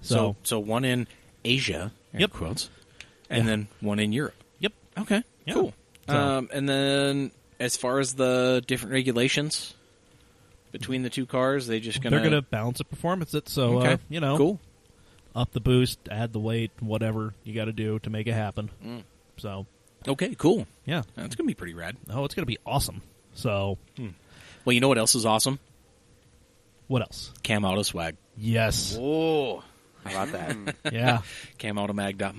Speaker 6: So one in Asia, air
Speaker 2: Yep.
Speaker 6: quotes, and
Speaker 2: Yeah.
Speaker 6: then one in Europe.
Speaker 2: Yep.
Speaker 6: Okay,
Speaker 2: Yeah.
Speaker 6: cool.
Speaker 2: So-
Speaker 6: And then as far as the different regulations between the two cars, they're going
Speaker 2: to balance the performance. So,
Speaker 6: Okay. Cool.
Speaker 2: up the boost, add the weight, whatever you got to do to make it happen. So,
Speaker 6: Okay, cool.
Speaker 2: yeah.
Speaker 6: That's going to be pretty rad.
Speaker 2: Oh, it's going to be awesome. So,
Speaker 6: Well, you know what else is awesome?
Speaker 2: what else?
Speaker 6: Cam Auto Swag.
Speaker 2: Yes.
Speaker 3: Oh, how about that?
Speaker 2: Yeah.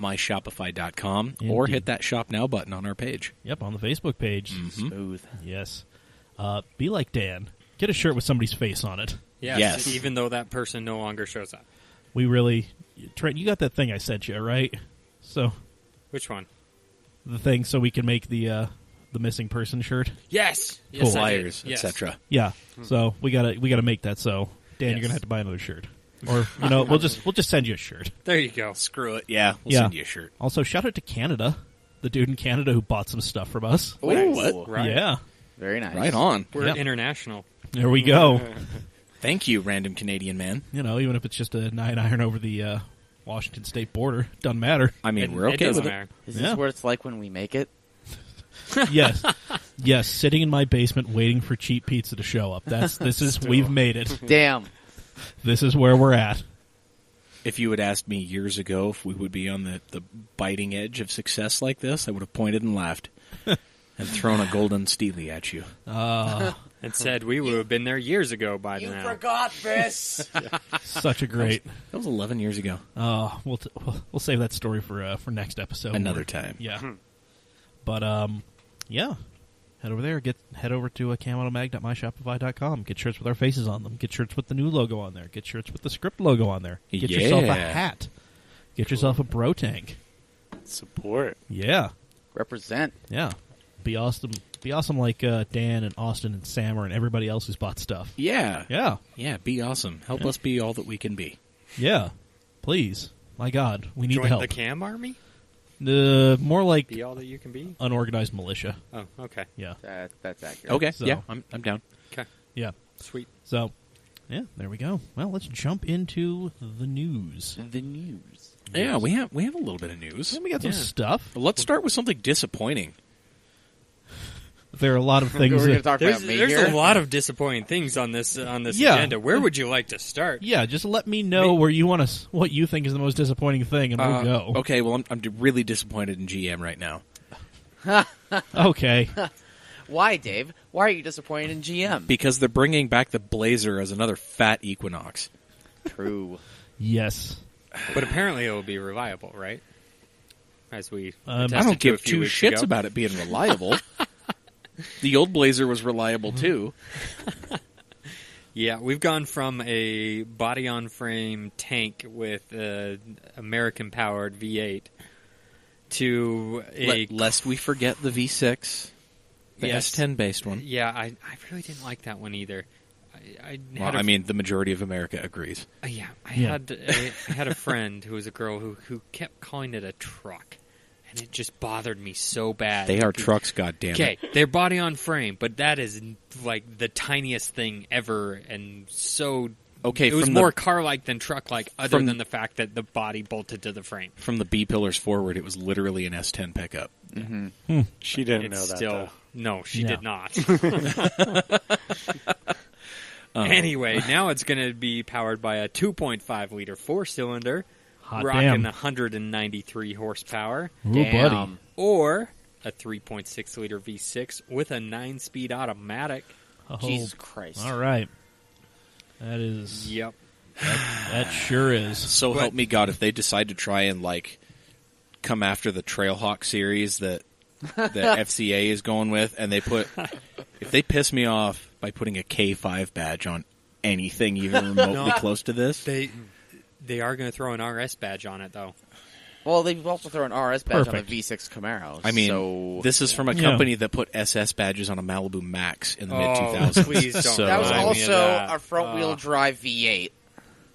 Speaker 6: CamAutomag.myshopify.com or
Speaker 2: Indeed.
Speaker 6: hit that Shop Now button on our page.
Speaker 2: Yep, on the Facebook page.
Speaker 3: Smooth.
Speaker 2: Yes. Be like Dan. Get a shirt with somebody's face on it.
Speaker 6: Yes.
Speaker 5: Even though that person no longer shows up.
Speaker 2: We really... Trent, you got that thing I sent you, right? So,
Speaker 5: Which one?
Speaker 2: the thing so we can make the missing person shirt.
Speaker 5: Yes.
Speaker 2: Cool.
Speaker 5: Yes, I did.
Speaker 6: Flyers,
Speaker 5: Yes.
Speaker 6: etc.
Speaker 2: Yeah. So we gotta make that. So Dan, you're
Speaker 5: Yes.
Speaker 2: gonna have to buy another shirt, or we'll just send you a shirt.
Speaker 5: There you go.
Speaker 6: Screw it. Yeah, we'll
Speaker 2: Yeah.
Speaker 6: send you a shirt.
Speaker 2: Also, shout out to Canada, the dude in Canada who bought some stuff from us.
Speaker 3: Ooh,
Speaker 6: what?
Speaker 5: Right.
Speaker 2: Yeah,
Speaker 3: Very nice.
Speaker 6: Right on.
Speaker 5: We're
Speaker 2: Yeah.
Speaker 5: international.
Speaker 2: there we go.
Speaker 6: Thank you, random Canadian man.
Speaker 2: You know, even if it's just a 9-iron over the Washington State border, doesn't matter.
Speaker 6: I mean, we're
Speaker 5: It
Speaker 6: okay
Speaker 5: doesn't
Speaker 6: with it.
Speaker 5: matter.
Speaker 3: Is
Speaker 2: Yeah.
Speaker 3: this what it's like when we make it?
Speaker 2: Yes, yes. Sitting in my basement waiting for cheap pizza to show up. This is we've made it.
Speaker 3: Damn.
Speaker 2: This is where we're at.
Speaker 6: If you had asked me years ago if we would be on the biting edge of success like this, I would have pointed and laughed and thrown a golden steely at you.
Speaker 5: And said we would have been there years ago by
Speaker 3: You
Speaker 5: now.
Speaker 3: forgot this.
Speaker 2: Such a great.
Speaker 6: That was 11 years ago.
Speaker 2: We'll save that story for next episode.
Speaker 6: Another time.
Speaker 2: Yeah. But yeah. Head over there. Head over to camonomag.myshopify.com. Get shirts with our faces on them. Get shirts with the new logo on there. Get shirts with the script logo on there. Get yourself a hat. Get yourself a bro tank.
Speaker 4: Support.
Speaker 2: Yeah.
Speaker 3: Represent.
Speaker 2: Yeah. Be awesome. Be awesome like Dan and Austin and Sammer and everybody else who's bought stuff.
Speaker 6: Yeah.
Speaker 2: Yeah.
Speaker 6: Yeah, be awesome. Help us be all that we can be.
Speaker 2: Yeah. Please. My God. We need
Speaker 5: Join
Speaker 2: the help.
Speaker 5: the Cam Army?
Speaker 2: More like
Speaker 5: Be all that you can be?
Speaker 2: unorganized militia.
Speaker 5: Oh, okay.
Speaker 2: Yeah.
Speaker 3: That's accurate.
Speaker 6: Okay,
Speaker 2: So-
Speaker 6: yeah, I'm down.
Speaker 5: Okay.
Speaker 2: Yeah.
Speaker 5: Sweet.
Speaker 2: So, yeah, there we go. Well, let's jump into the news.
Speaker 3: The news.
Speaker 6: Yeah, we have a little bit of news.
Speaker 2: Then we got some
Speaker 5: Yeah.
Speaker 2: stuff.
Speaker 6: Let's start with something disappointing.
Speaker 2: There are a lot of
Speaker 3: We're
Speaker 2: things.
Speaker 3: going to
Speaker 2: That,
Speaker 3: talk
Speaker 5: There's
Speaker 3: about me here.
Speaker 5: a lot of disappointing things on this
Speaker 2: Yeah.
Speaker 5: agenda. Where would you like to start?
Speaker 2: yeah, just let me know where you want to, what you think is the most disappointing thing, and we'll go.
Speaker 6: Okay, well, I'm really disappointed in GM right now.
Speaker 2: Okay.
Speaker 3: Why, Dave? Why are you disappointed in GM?
Speaker 6: Because they're bringing back the Blazer as another fat Equinox.
Speaker 3: True.
Speaker 2: Yes.
Speaker 5: But apparently it will be reliable, right? As we
Speaker 6: I
Speaker 5: attested
Speaker 6: don't
Speaker 5: to a
Speaker 6: give
Speaker 5: few
Speaker 6: two
Speaker 5: weeks
Speaker 6: shits
Speaker 5: ago.
Speaker 6: about it being reliable. The old Blazer was reliable, too.
Speaker 5: Yeah, we've gone from a body-on-frame tank with American-powered V8 to a...
Speaker 6: Lest we forget the V6, the
Speaker 5: Yes.
Speaker 6: S10-based one.
Speaker 5: Yeah, I really didn't like that one either.
Speaker 6: Well, I mean, the majority of America agrees.
Speaker 5: I
Speaker 2: Yeah.
Speaker 5: had a friend who was a girl who kept calling it a truck, and it just bothered me so bad.
Speaker 6: They are trucks, goddammit.
Speaker 5: Okay, they're body on frame, but that is like the tiniest thing ever, and so
Speaker 6: Okay,
Speaker 5: it was
Speaker 6: from
Speaker 5: more
Speaker 6: the-
Speaker 5: car-like than truck-like, other
Speaker 6: from-
Speaker 5: than the fact that the body bolted to the frame.
Speaker 6: From the B pillars forward, it was literally an S10 pickup.
Speaker 4: She didn't know
Speaker 5: It's
Speaker 4: that,
Speaker 5: still
Speaker 4: though.
Speaker 5: no, she
Speaker 2: No.
Speaker 5: did not. Anyway, now it's going to be powered by a 2.5 liter 4-cylinder,
Speaker 2: Hot
Speaker 5: rocking
Speaker 2: damn.
Speaker 5: 193 horsepower,
Speaker 2: Ooh,
Speaker 3: Damn.
Speaker 2: buddy.
Speaker 5: or a 3.6 liter V6 with a 9-speed automatic.
Speaker 2: Oh,
Speaker 3: Jesus Christ.
Speaker 2: all right. That is.
Speaker 5: Yep.
Speaker 2: That sure is.
Speaker 6: So
Speaker 5: But-
Speaker 6: help me God, if they decide to try and, like, come after the Trailhawk series that the FCA is going with, and they put... If they piss me off by putting a K5 badge on anything even remotely close to this...
Speaker 5: They are going to throw an RS badge on it, though.
Speaker 3: Well, they've also thrown an RS badge
Speaker 2: Perfect.
Speaker 3: on a V6 Camaro.
Speaker 6: I mean,
Speaker 3: so
Speaker 6: this is from a
Speaker 2: Yeah.
Speaker 6: company that put SS badges on a Malibu Max in the
Speaker 5: Oh,
Speaker 6: mid-2000s.
Speaker 5: please don't.
Speaker 6: So,
Speaker 3: that was
Speaker 5: remind me of
Speaker 3: also
Speaker 5: that.
Speaker 3: a front-wheel drive V8.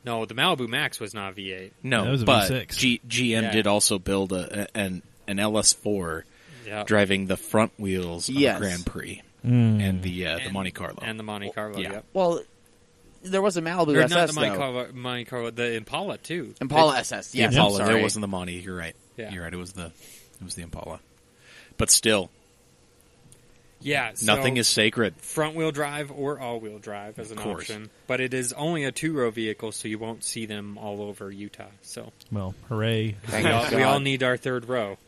Speaker 5: No, the Malibu Max was not V8.
Speaker 6: no,
Speaker 2: That was a
Speaker 6: but
Speaker 2: V6.
Speaker 6: GM
Speaker 5: Yeah.
Speaker 6: did also build an LS4
Speaker 5: Yep.
Speaker 6: driving the front wheels of
Speaker 3: Yes.
Speaker 6: a Grand Prix
Speaker 2: Mm.
Speaker 6: and the Monte Carlo.
Speaker 5: And the Monte Carlo,
Speaker 6: Yeah.
Speaker 5: yep.
Speaker 3: Well, there was a Malibu
Speaker 5: Or
Speaker 3: SS,
Speaker 5: not the Monte
Speaker 3: though.
Speaker 5: Carlo, the Impala, too.
Speaker 3: Impala SS,
Speaker 6: The
Speaker 3: yes.
Speaker 6: Impala.
Speaker 3: I'm
Speaker 6: There
Speaker 3: sorry.
Speaker 6: wasn't the Monte. You're right.
Speaker 5: Yeah.
Speaker 6: You're right. It was the Impala. But still,
Speaker 5: Yeah, so
Speaker 6: nothing is sacred.
Speaker 5: front-wheel drive or all-wheel drive as an
Speaker 6: Of course.
Speaker 5: option. But it is only a two-row vehicle, so you won't see them all over Utah. So
Speaker 2: Well, hooray.
Speaker 3: Thank
Speaker 5: we
Speaker 3: God.
Speaker 5: all need our third row.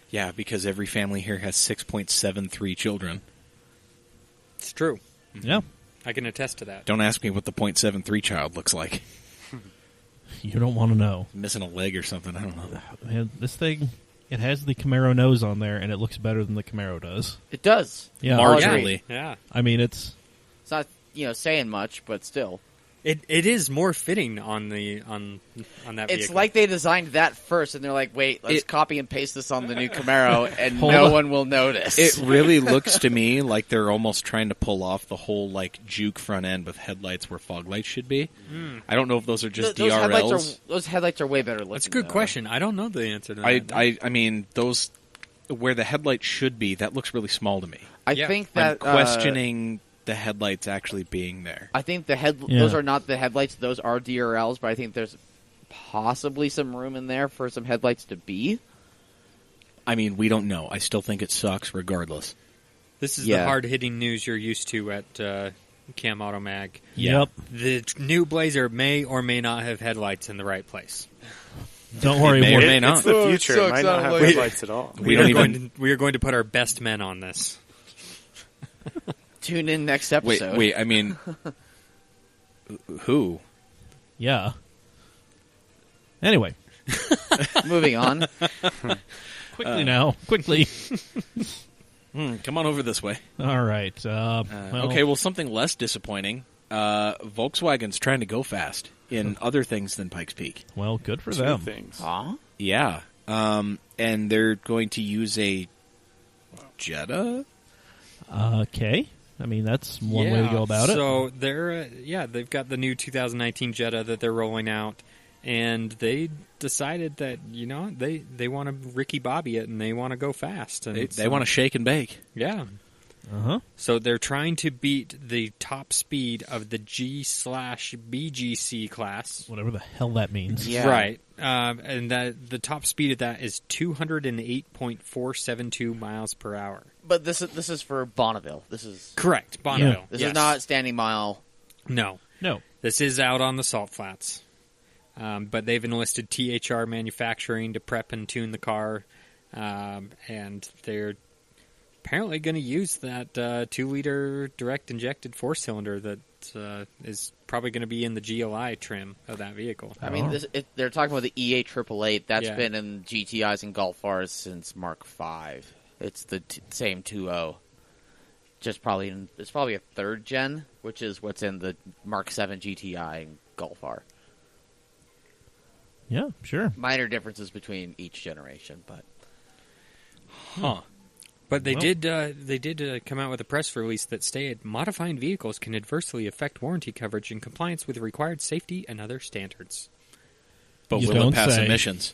Speaker 6: Yeah, because every family here has 6.73 children.
Speaker 5: It's true.
Speaker 2: Yeah.
Speaker 5: I can attest to that.
Speaker 6: Don't ask me what the .73 child looks like.
Speaker 2: You don't want to know.
Speaker 6: Missing a leg or something. I don't know.
Speaker 2: Man, this thing, it has the Camaro nose on there, and it looks better than the Camaro does.
Speaker 3: It does.
Speaker 2: Yeah.
Speaker 6: Marginally.
Speaker 5: Yeah.
Speaker 2: I mean, it's...
Speaker 3: It's not, saying much, but still.
Speaker 5: It is more fitting on that
Speaker 3: It's
Speaker 5: vehicle.
Speaker 3: like they designed that first, and they're like, wait, let's copy and paste this on the new Camaro, and
Speaker 2: Hold
Speaker 3: no
Speaker 2: on.
Speaker 3: one will notice.
Speaker 6: It really looks to me like they're almost trying to pull off the whole like juke front end with headlights where fog lights should be. I don't know if those are just
Speaker 3: those
Speaker 6: DRLs.
Speaker 3: those headlights are way better looking.
Speaker 5: That's a good
Speaker 3: though.
Speaker 5: question. I don't know the answer to that.
Speaker 6: I mean those where the headlights should be. That looks really small to me.
Speaker 3: I
Speaker 5: Yeah.
Speaker 3: think that
Speaker 6: I'm questioning the headlights actually being there.
Speaker 3: I think those are not the headlights. Those are DRLs, but I think there's possibly some room in there for some headlights to be.
Speaker 6: I mean, we don't know. I still think it sucks regardless.
Speaker 5: This is the hard-hitting news you're used to at Cam Auto Mag.
Speaker 2: Yep.
Speaker 5: The new Blazer may or may not have headlights in the right place.
Speaker 2: Don't worry.
Speaker 6: May or may not.
Speaker 4: It's the future. It might not have headlights at all.
Speaker 5: We are going to put our best men on this.
Speaker 3: Tune in next episode.
Speaker 6: Wait. I mean, who?
Speaker 2: Yeah. Anyway.
Speaker 3: Moving on.
Speaker 2: Quickly now. Quickly.
Speaker 6: Come on over this way.
Speaker 2: All right.
Speaker 6: Okay, well, something less disappointing. Volkswagen's trying to go fast in other things than Pikes Peak.
Speaker 2: Well, good for
Speaker 4: Two
Speaker 2: them.
Speaker 4: things.
Speaker 3: Huh?
Speaker 6: Yeah. And they're going to use a Jetta?
Speaker 2: Okay. I mean, that's one way to go about it.
Speaker 5: So they've got the new 2019 Jetta that they're rolling out, and they decided that they want to Ricky Bobby it and they want to go fast. And
Speaker 6: They want to shake and bake.
Speaker 5: Yeah.
Speaker 2: Uh-huh.
Speaker 5: So they're trying to beat the top speed of the G/BGC class.
Speaker 2: Whatever the hell that means.
Speaker 3: Yeah.
Speaker 5: Right. And the top speed of that is 208.472 miles per hour.
Speaker 3: But this is for Bonneville. This is
Speaker 5: Correct. Bonneville.
Speaker 3: This
Speaker 5: Yes.
Speaker 3: is not Standing Mile.
Speaker 5: No. This is out on the salt flats. But they've enlisted THR Manufacturing to prep and tune the car. And they're apparently going to use that 2-liter direct injected 4-cylinder that is probably going to be in the GLI trim of that vehicle.
Speaker 3: I mean, they're talking about the EA 888. That's
Speaker 5: Yeah.
Speaker 3: been in GTIs and Golf Rs since Mark V. It's the same 2.0. It's probably a third gen, which is what's in the Mark 7 GTI and Golf R.
Speaker 2: Yeah, sure.
Speaker 3: Minor differences between each generation, but
Speaker 6: Huh.
Speaker 5: But they did come out with a press release that stated modifying vehicles can adversely affect warranty coverage in compliance with required safety and other standards.
Speaker 6: But
Speaker 2: You
Speaker 6: will it
Speaker 2: don't
Speaker 6: pass
Speaker 2: say.
Speaker 6: emissions?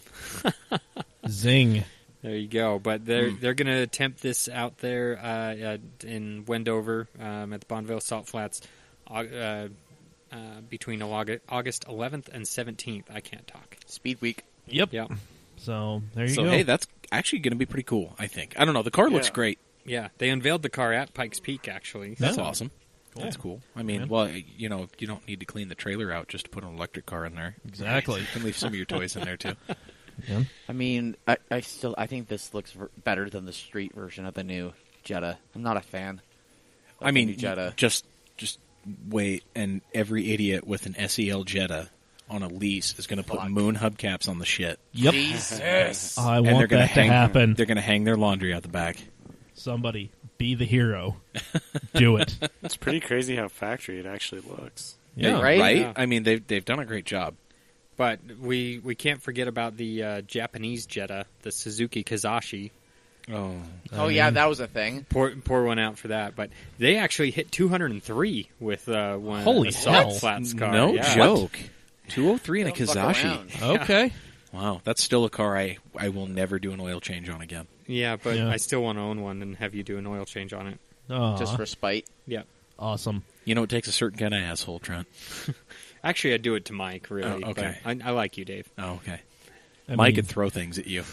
Speaker 2: Zing.
Speaker 5: There you go. But they're going to attempt this out there in Wendover at the Bonneville Salt Flats between August 11th and 17th. I can't talk.
Speaker 3: Speed Week.
Speaker 2: Yep.
Speaker 5: Yeah.
Speaker 2: So there you
Speaker 6: So,
Speaker 2: go.
Speaker 6: hey, that's actually going to be pretty cool, I think. I don't know. The car looks
Speaker 4: Yeah.
Speaker 6: great.
Speaker 5: Yeah, they unveiled the car at Pikes Peak, actually.
Speaker 6: That's
Speaker 2: Yeah.
Speaker 6: awesome.
Speaker 2: Cool.
Speaker 6: That's cool. I mean,
Speaker 2: Yeah.
Speaker 6: well, you don't need to clean the trailer out just to put an electric car in there.
Speaker 2: Exactly.
Speaker 6: You can leave some of your toys in there, too.
Speaker 2: Yeah.
Speaker 3: I mean, I think this looks better than the street version of the new Jetta. I'm not a fan. of
Speaker 6: I
Speaker 3: the
Speaker 6: mean,
Speaker 3: new Jetta.
Speaker 6: just wait, and every idiot with an SEL Jetta on a lease is going to put
Speaker 3: Fuck.
Speaker 6: moon hubcaps on the shit.
Speaker 2: Yep.
Speaker 3: Jesus.
Speaker 2: I
Speaker 6: And they're
Speaker 2: want
Speaker 6: gonna
Speaker 2: that to
Speaker 6: hang,
Speaker 2: happen.
Speaker 6: They're going to hang their laundry out the back.
Speaker 2: Somebody be the hero. Do it.
Speaker 4: It's pretty crazy how factory it actually looks.
Speaker 2: Yeah.
Speaker 3: Right?
Speaker 5: Yeah.
Speaker 6: I mean, they've done a great job.
Speaker 5: But we can't forget about the Japanese Jetta, the Suzuki Kazashi.
Speaker 3: Oh, yeah, that was a thing.
Speaker 5: Pour one out for that. But they actually hit 203 with one
Speaker 2: Holy
Speaker 5: a Salt
Speaker 2: hell.
Speaker 5: Flats car.
Speaker 6: No
Speaker 5: Yeah.
Speaker 6: joke. 203 and a
Speaker 3: Don't fuck
Speaker 6: Kazashi.
Speaker 3: around.
Speaker 2: Okay.
Speaker 6: Wow, that's still a car I will never do an oil change on again.
Speaker 5: Yeah, but
Speaker 2: Yeah.
Speaker 5: I still want to own one and have you do an oil change on it.
Speaker 2: Aw,
Speaker 3: Just for spite.
Speaker 5: Yeah.
Speaker 2: awesome.
Speaker 6: You know, it takes a certain kind of asshole, Trent.
Speaker 5: Actually, I'd do it to Mike, really.
Speaker 6: Oh, okay.
Speaker 5: But I like you, Dave.
Speaker 6: Oh, okay.
Speaker 2: I
Speaker 6: Mike
Speaker 2: mean,
Speaker 6: could throw things at you.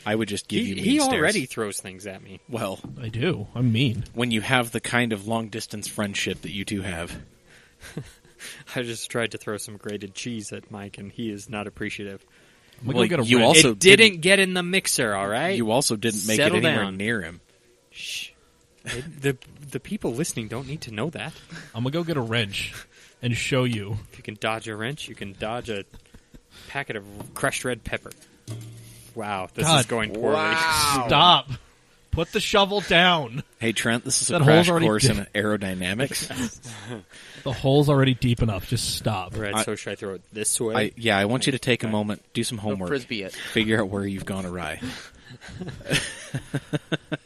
Speaker 6: I would just give you mean
Speaker 5: He
Speaker 6: stares.
Speaker 5: already throws things at me.
Speaker 6: Well,
Speaker 2: I do. I'm mean.
Speaker 6: when you have the kind of long-distance friendship that you two have.
Speaker 5: I just tried to throw some grated cheese at Mike, and he is not appreciative.
Speaker 2: I'm gonna
Speaker 6: Well,
Speaker 2: go get a
Speaker 6: you
Speaker 2: wrench.
Speaker 6: also
Speaker 5: It didn't get in the mixer, all right?
Speaker 6: You also didn't make
Speaker 5: Settle
Speaker 6: it anywhere
Speaker 5: down.
Speaker 6: near him.
Speaker 5: Shh. The people listening don't need to know that.
Speaker 2: I'm gonna go get a wrench and show you.
Speaker 5: If you can dodge a wrench, you can dodge a packet of crushed red pepper. Wow, this
Speaker 2: God.
Speaker 5: is going poorly.
Speaker 3: Wow.
Speaker 2: Stop. Put the shovel down.
Speaker 6: Hey, Trent, this is a
Speaker 2: That
Speaker 6: crash
Speaker 2: hole's already
Speaker 6: course in
Speaker 2: deep.
Speaker 6: aerodynamics.
Speaker 2: The hole's already deep enough. Just stop.
Speaker 5: Right, so should I throw it this way?
Speaker 6: I want you to take a moment, do some
Speaker 3: Go
Speaker 6: homework,
Speaker 3: Frisbee it.
Speaker 6: figure out where you've gone awry.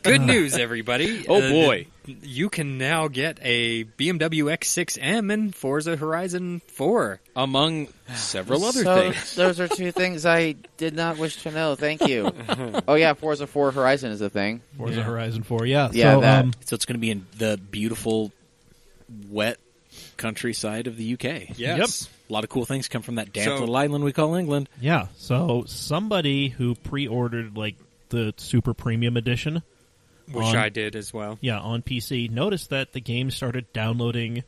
Speaker 5: Good news, everybody.
Speaker 6: Oh, boy.
Speaker 5: You can now get a BMW X6M and Forza Horizon 4.
Speaker 6: Among several other
Speaker 3: So,
Speaker 6: things.
Speaker 3: those are two things I did not wish to know. Thank you. Oh, yeah, Forza 4 Horizon is a thing.
Speaker 2: Forza
Speaker 5: Yeah.
Speaker 2: Horizon 4. Yeah.
Speaker 3: Yeah,
Speaker 2: So,
Speaker 3: that.
Speaker 6: So it's going to be in the beautiful wet countryside of the UK.
Speaker 5: Yes.
Speaker 6: A lot of cool things come from that damp
Speaker 5: So-
Speaker 6: little island we call England.
Speaker 2: Yeah, so somebody who pre-ordered like the super premium edition,
Speaker 5: Which
Speaker 2: on-
Speaker 5: I did as well.
Speaker 2: on PC, noticed that the game started downloading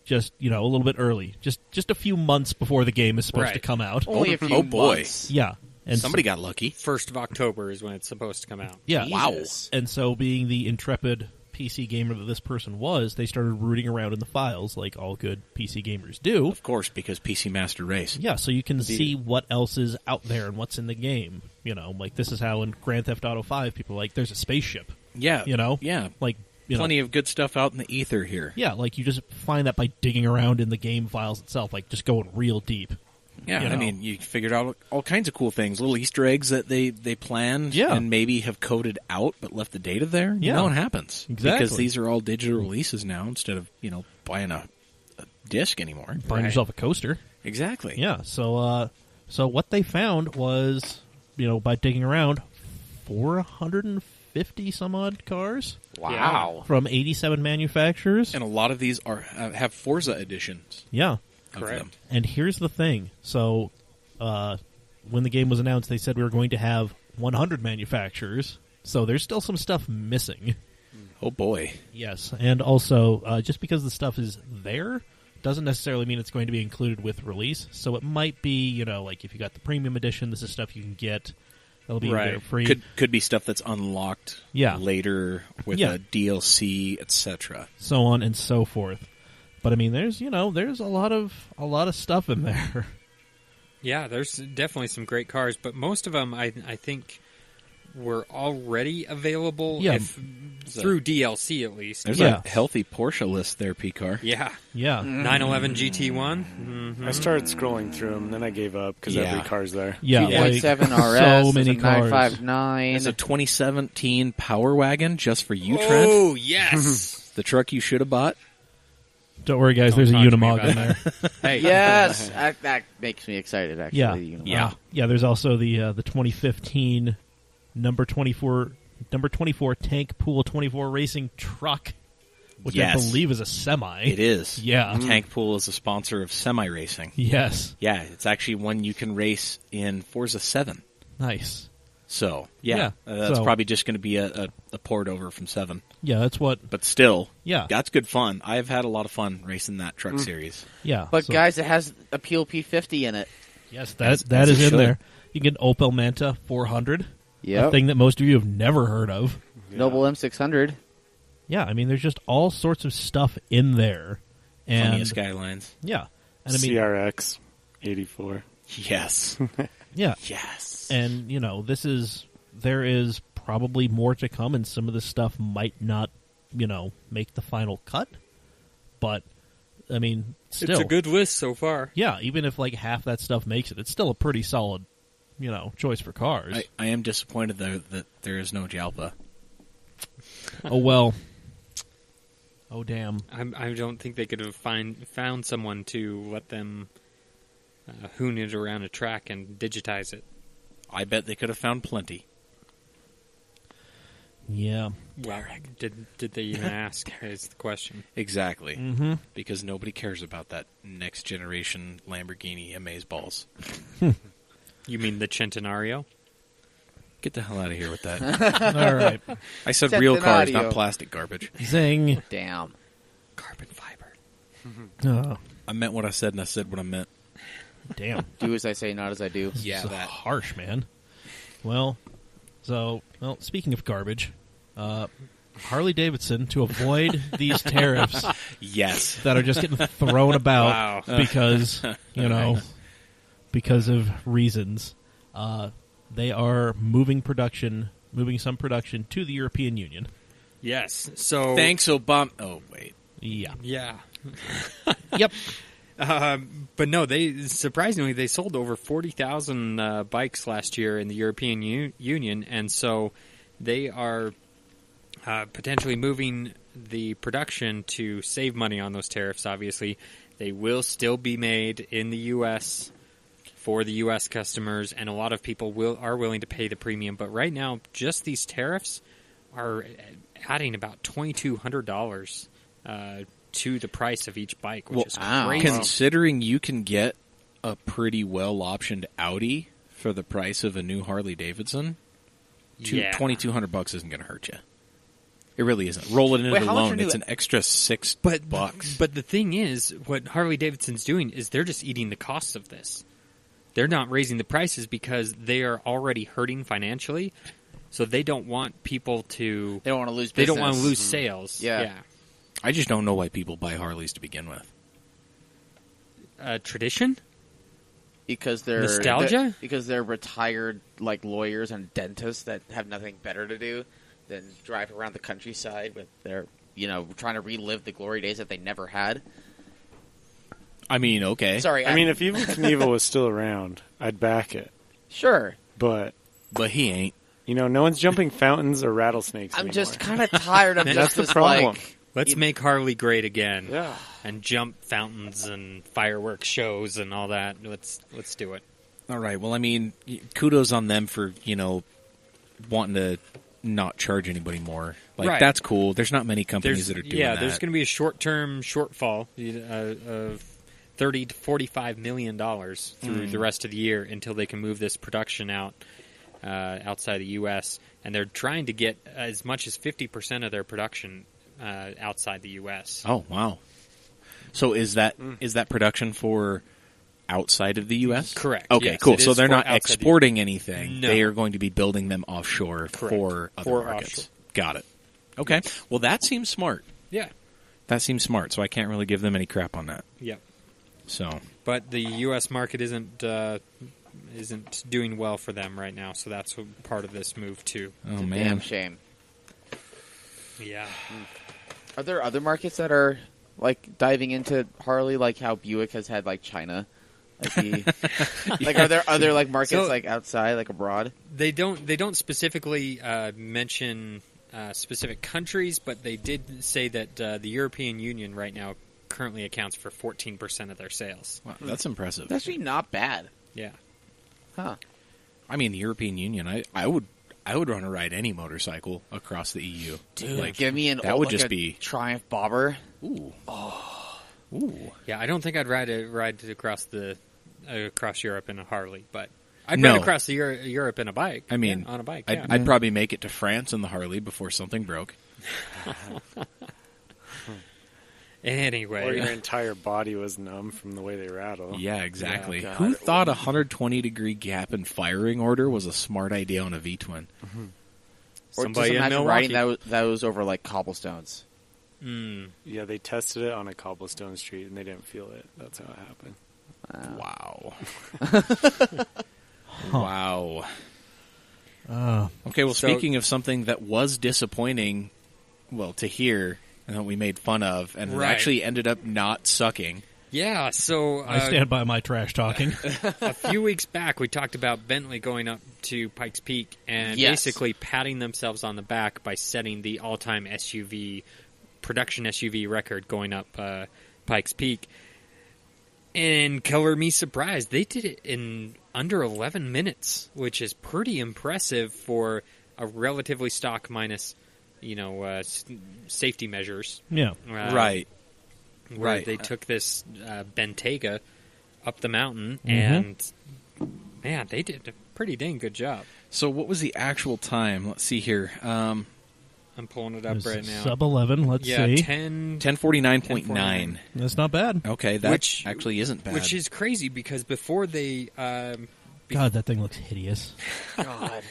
Speaker 2: just a little bit early, just a few months before the game is supposed to
Speaker 5: Right.
Speaker 2: come out.
Speaker 3: Only a few
Speaker 6: Oh, boy.
Speaker 3: months.
Speaker 2: Yeah, and
Speaker 6: Somebody got lucky.
Speaker 5: 1st of October is when it's supposed to come out.
Speaker 2: yeah,
Speaker 3: Jesus.
Speaker 2: And so, being the intrepid PC gamer that this person was, they started rooting around in the files like all good PC gamers do.
Speaker 6: Of course, because PC Master Race.
Speaker 2: Yeah, so you can see what else is out there and what's in the game. Like this is how in Grand Theft Auto 5 people are like, there's a spaceship.
Speaker 6: Yeah.
Speaker 2: Yeah. Like,
Speaker 6: Plenty of good stuff out in the ether here.
Speaker 2: Yeah, like you just find that by digging around in the game files itself, like just going real deep.
Speaker 6: Yeah,
Speaker 2: You
Speaker 6: I
Speaker 2: know.
Speaker 6: mean, you figured out all kinds of cool things, little Easter eggs that they planned
Speaker 2: Yeah.
Speaker 6: and maybe have coded out but left the data there. You
Speaker 2: Yeah.
Speaker 6: know what happens.
Speaker 2: Exactly.
Speaker 6: Because these are all digital releases now instead of, buying a disc anymore.
Speaker 2: Find
Speaker 5: Right.
Speaker 2: yourself a coaster.
Speaker 6: Exactly.
Speaker 2: Yeah, so what they found was, by digging around, 450 some odd cars
Speaker 3: Wow.
Speaker 2: from 87 manufacturers.
Speaker 6: And a lot of these are have Forza editions
Speaker 2: Yeah.
Speaker 6: of
Speaker 5: Correct.
Speaker 6: them.
Speaker 2: And here's the thing. So, when the game was announced, they said we were going to have 100 manufacturers. So there's still some stuff missing.
Speaker 6: Oh, boy.
Speaker 2: Yes, and also, just because the stuff is there doesn't necessarily mean it's going to be included with release. So it might be, like if you got the premium edition, this is stuff you can get. That'll be
Speaker 5: Right.
Speaker 2: there free.
Speaker 6: Could be stuff that's unlocked
Speaker 2: Yeah.
Speaker 6: later with
Speaker 2: Yeah.
Speaker 6: a DLC, etc.
Speaker 2: So on and so forth. But I mean, there's a lot of stuff in there.
Speaker 5: Yeah, there's definitely some great cars, but most of them I think were already available
Speaker 2: Yeah.
Speaker 5: through DLC at least.
Speaker 6: There's
Speaker 2: Yeah.
Speaker 6: a healthy Porsche list there, P-Car.
Speaker 5: Yeah.
Speaker 2: Yeah,
Speaker 5: 911 GT1.
Speaker 4: I started scrolling through them, then I gave up because
Speaker 6: Yeah.
Speaker 4: every car's there.
Speaker 2: yeah,
Speaker 3: Yeah,
Speaker 2: like
Speaker 3: 7 RS,
Speaker 2: so many cars.
Speaker 3: 959.
Speaker 6: There's a 2017 Power Wagon just for you, Trent.
Speaker 5: Oh, yes.
Speaker 6: The truck you should have bought.
Speaker 2: Don't worry, guys.
Speaker 5: Don't
Speaker 2: There's a
Speaker 5: talk to me
Speaker 2: Unimog
Speaker 5: about
Speaker 2: in there.
Speaker 5: Hey.
Speaker 3: Yes, that makes me excited. Actually,
Speaker 2: Yeah.
Speaker 3: you know.
Speaker 6: Yeah.
Speaker 2: Yeah. There's also the 2015 number 24 tank pool 24 racing truck, which I
Speaker 6: Yes.
Speaker 2: believe is a semi.
Speaker 6: It is.
Speaker 2: Yeah.
Speaker 6: Tank Pool is a sponsor of semi-racing.
Speaker 2: Yes.
Speaker 6: Yeah, it's actually one you can race in Forza 7.
Speaker 2: Nice.
Speaker 6: So, yeah.
Speaker 2: Yeah,
Speaker 6: That's
Speaker 2: so-
Speaker 6: probably just going to be a port over from 7.
Speaker 2: Yeah, that's what.
Speaker 6: But still,
Speaker 2: Yeah.
Speaker 6: that's good fun. I've had a lot of fun racing that truck series.
Speaker 2: Yeah.
Speaker 3: But
Speaker 2: so-
Speaker 3: guys, it has a Peel P50 in it.
Speaker 2: yes,
Speaker 6: as
Speaker 2: that
Speaker 6: it
Speaker 2: is in
Speaker 6: should.
Speaker 2: there. You can get Opel Manta 400, a
Speaker 3: Yep.
Speaker 2: thing that most of you have never heard of.
Speaker 3: Noble M600.
Speaker 2: Yeah, I mean, there's just all sorts of stuff in there,
Speaker 6: Plenty
Speaker 2: and
Speaker 6: of Skylines.
Speaker 2: yeah, and I mean,
Speaker 4: CRX 84.
Speaker 6: Yes.
Speaker 2: yeah,
Speaker 6: yes.
Speaker 2: and there is probably more to come, and some of this stuff might not, make the final cut, but I mean, still,
Speaker 5: It's a good list so far.
Speaker 2: yeah, even if like half that stuff makes it, it's still a pretty solid, choice for cars.
Speaker 6: I am disappointed, though, that there is no Jalpa.
Speaker 2: Oh well. Oh damn.
Speaker 5: I don't think they could have found someone to let them hoon it around a track and digitize it.
Speaker 6: I bet they could have found plenty.
Speaker 2: Yeah.
Speaker 5: Well, did they even ask? Is the question.
Speaker 6: Exactly.
Speaker 2: Mm-hmm.
Speaker 6: Because nobody cares about that next generation Lamborghini Amazeballs.
Speaker 5: You mean the Centenario?
Speaker 6: Get the hell out of here with that.
Speaker 2: All right.
Speaker 6: I said real cars,
Speaker 3: Centenario.
Speaker 6: not plastic garbage.
Speaker 2: Zing.
Speaker 3: Damn.
Speaker 5: Carbon fiber.
Speaker 2: Oh,
Speaker 6: I meant what I said, and I said what I meant.
Speaker 2: damn.
Speaker 3: Do as I say, not as I do.
Speaker 6: Yeah,
Speaker 2: So
Speaker 6: that.
Speaker 2: harsh, man. Well, speaking of garbage, Harley Davidson, to avoid these tariffs
Speaker 6: Yes.
Speaker 2: that are just getting thrown about
Speaker 5: Wow.
Speaker 2: because, because of reasons, they are moving some production to the European Union.
Speaker 5: Yes. So
Speaker 6: Thanks, Obama. Oh, wait.
Speaker 2: Yeah.
Speaker 5: Yeah.
Speaker 2: Yep.
Speaker 5: But no, surprisingly they sold over 40,000 bikes last year in the European Union, and so they are potentially moving the production to save money on those tariffs. Obviously, they will still be made in the U.S. for the U.S. customers, and a lot of people are willing to pay the premium. But right now, just these tariffs are adding about $2,200 to the price of each bike, which
Speaker 6: Well,
Speaker 5: is
Speaker 3: wow.
Speaker 5: crazy.
Speaker 6: Considering you can get a pretty well-optioned Audi for the price of a new Harley Davidson,
Speaker 5: Yeah.
Speaker 6: $2,200 isn't going to hurt you. It really isn't. Roll it into
Speaker 3: Wait,
Speaker 6: the
Speaker 3: how much are
Speaker 6: loan.
Speaker 3: new-
Speaker 6: It's an extra $6.
Speaker 5: But the thing is, what Harley Davidson's doing is they're just eating the costs of this. They're not raising the prices because they are already hurting financially, so they don't want people to.
Speaker 3: They don't want to lose
Speaker 5: They
Speaker 3: business.
Speaker 5: don't want to lose sales.
Speaker 3: Yeah.
Speaker 6: I just don't know why people buy Harleys to begin with.
Speaker 5: Tradition.
Speaker 3: Because they're
Speaker 5: Nostalgia?
Speaker 3: because they're retired like lawyers and dentists that have nothing better to do than drive around the countryside with their trying to relive the glory days that they never had.
Speaker 6: I mean, okay.
Speaker 3: Sorry,
Speaker 4: I mean, if Evel Knievel was still around, I'd back it.
Speaker 3: sure.
Speaker 4: But,
Speaker 6: But he ain't.
Speaker 4: no one's jumping fountains or rattlesnakes
Speaker 3: I'm
Speaker 4: anymore.
Speaker 3: just kind of tired of
Speaker 5: That's
Speaker 3: just
Speaker 4: the
Speaker 3: this
Speaker 4: problem.
Speaker 3: like.
Speaker 5: Let's make Harley great again.
Speaker 4: Yeah.
Speaker 5: And jump fountains and fireworks shows and all that. Let's do it.
Speaker 6: All right. Well, I mean, kudos on them for, wanting to not charge anybody more. Like,
Speaker 5: Right.
Speaker 6: that's cool. There's not many companies that are doing that.
Speaker 5: there's going to be a short-term shortfall of $30 to $45 million through the rest of the year until they can move this production out outside the U.S. And they're trying to get as much as 50% of their production outside the U.S.
Speaker 6: Oh, wow. So is that production for outside of the U.S.?
Speaker 5: Correct.
Speaker 6: Okay,
Speaker 5: Yes,
Speaker 6: cool.
Speaker 5: it
Speaker 6: So
Speaker 5: is
Speaker 6: they're
Speaker 5: for
Speaker 6: not
Speaker 5: outside the-
Speaker 6: exporting anything.
Speaker 5: No.
Speaker 6: They are going to be building them offshore
Speaker 5: Correct.
Speaker 6: for other
Speaker 5: For
Speaker 6: markets.
Speaker 5: offshore.
Speaker 6: Got it. Okay. Well, that seems smart.
Speaker 5: Yeah.
Speaker 6: That seems smart, so I can't really give them any crap on that.
Speaker 5: Yep.
Speaker 6: So,
Speaker 5: But the U.S. market isn't doing well for them right now, so that's part of this move too.
Speaker 6: oh
Speaker 3: Damn
Speaker 6: man.
Speaker 3: shame.
Speaker 5: Yeah.
Speaker 3: Are there other markets that are like diving into Harley, like how Buick has had like China? Like, are there other like markets
Speaker 5: So-
Speaker 3: like outside, like abroad?
Speaker 5: They don't specifically mention specific countries, but they did say that the European Union right now currently accounts for 14% of their sales.
Speaker 6: Wow, that's impressive.
Speaker 3: That's actually not bad,
Speaker 5: Yeah.
Speaker 3: huh?
Speaker 6: I mean, the European Union, I would want to ride any motorcycle across the EU.
Speaker 3: Dude,
Speaker 6: Like,
Speaker 3: give me an
Speaker 6: that
Speaker 3: old,
Speaker 6: would
Speaker 3: like
Speaker 6: just
Speaker 3: a
Speaker 6: be
Speaker 3: Triumph Bobber.
Speaker 6: ooh. Oh. Ooh.
Speaker 5: Yeah, I don't think I'd ride across Europe in a Harley, but I'd
Speaker 6: No.
Speaker 5: ride across the Europe in a bike.
Speaker 6: I mean,
Speaker 5: on a bike.
Speaker 6: I'd,
Speaker 5: Yeah.
Speaker 6: I'd probably make it to France in the Harley before something broke.
Speaker 4: Or your
Speaker 5: Anyway,
Speaker 4: entire body was numb from the way they rattle.
Speaker 6: Yeah, exactly.
Speaker 3: Yeah,
Speaker 6: Who
Speaker 3: God.
Speaker 6: thought a 120-degree gap in firing order was a smart idea on a V-twin?
Speaker 3: Or
Speaker 5: somebody
Speaker 3: just
Speaker 5: in
Speaker 3: imagine
Speaker 5: Milwaukee.
Speaker 3: riding that was over like cobblestones.
Speaker 4: Yeah, they tested it on a cobblestone street and they didn't feel it. That's how it happened.
Speaker 6: Wow. Wow. Okay, well,
Speaker 5: So-
Speaker 6: speaking of something that was disappointing, well, to hear, and that we made fun of, and it
Speaker 5: Right.
Speaker 6: actually ended up not sucking.
Speaker 5: yeah. So
Speaker 2: I stand by my trash talking.
Speaker 5: a few weeks back, we talked about Bentley going up to Pike's Peak and
Speaker 3: Yes.
Speaker 5: basically patting themselves on the back by setting the all-time production SUV record going up Pike's Peak. And color me surprised, they did it in under 11 minutes, which is pretty impressive for a relatively stock minus, safety measures.
Speaker 2: Yeah.
Speaker 6: Right.
Speaker 5: Where
Speaker 6: Right.
Speaker 5: they took this Bentayga up the mountain,
Speaker 2: Mhm.
Speaker 5: and man, they did a pretty dang good job.
Speaker 6: So what was the actual time? Let's see here.
Speaker 5: I'm pulling it
Speaker 2: It
Speaker 5: up
Speaker 2: was
Speaker 5: right now.
Speaker 2: sub 11. Let's
Speaker 5: yeah,
Speaker 2: see.
Speaker 6: 1049.9.
Speaker 2: That's not bad.
Speaker 6: Okay, that
Speaker 5: Which-
Speaker 6: actually isn't bad.
Speaker 5: Which is crazy because before they,
Speaker 2: God, that thing looks hideous.
Speaker 3: God,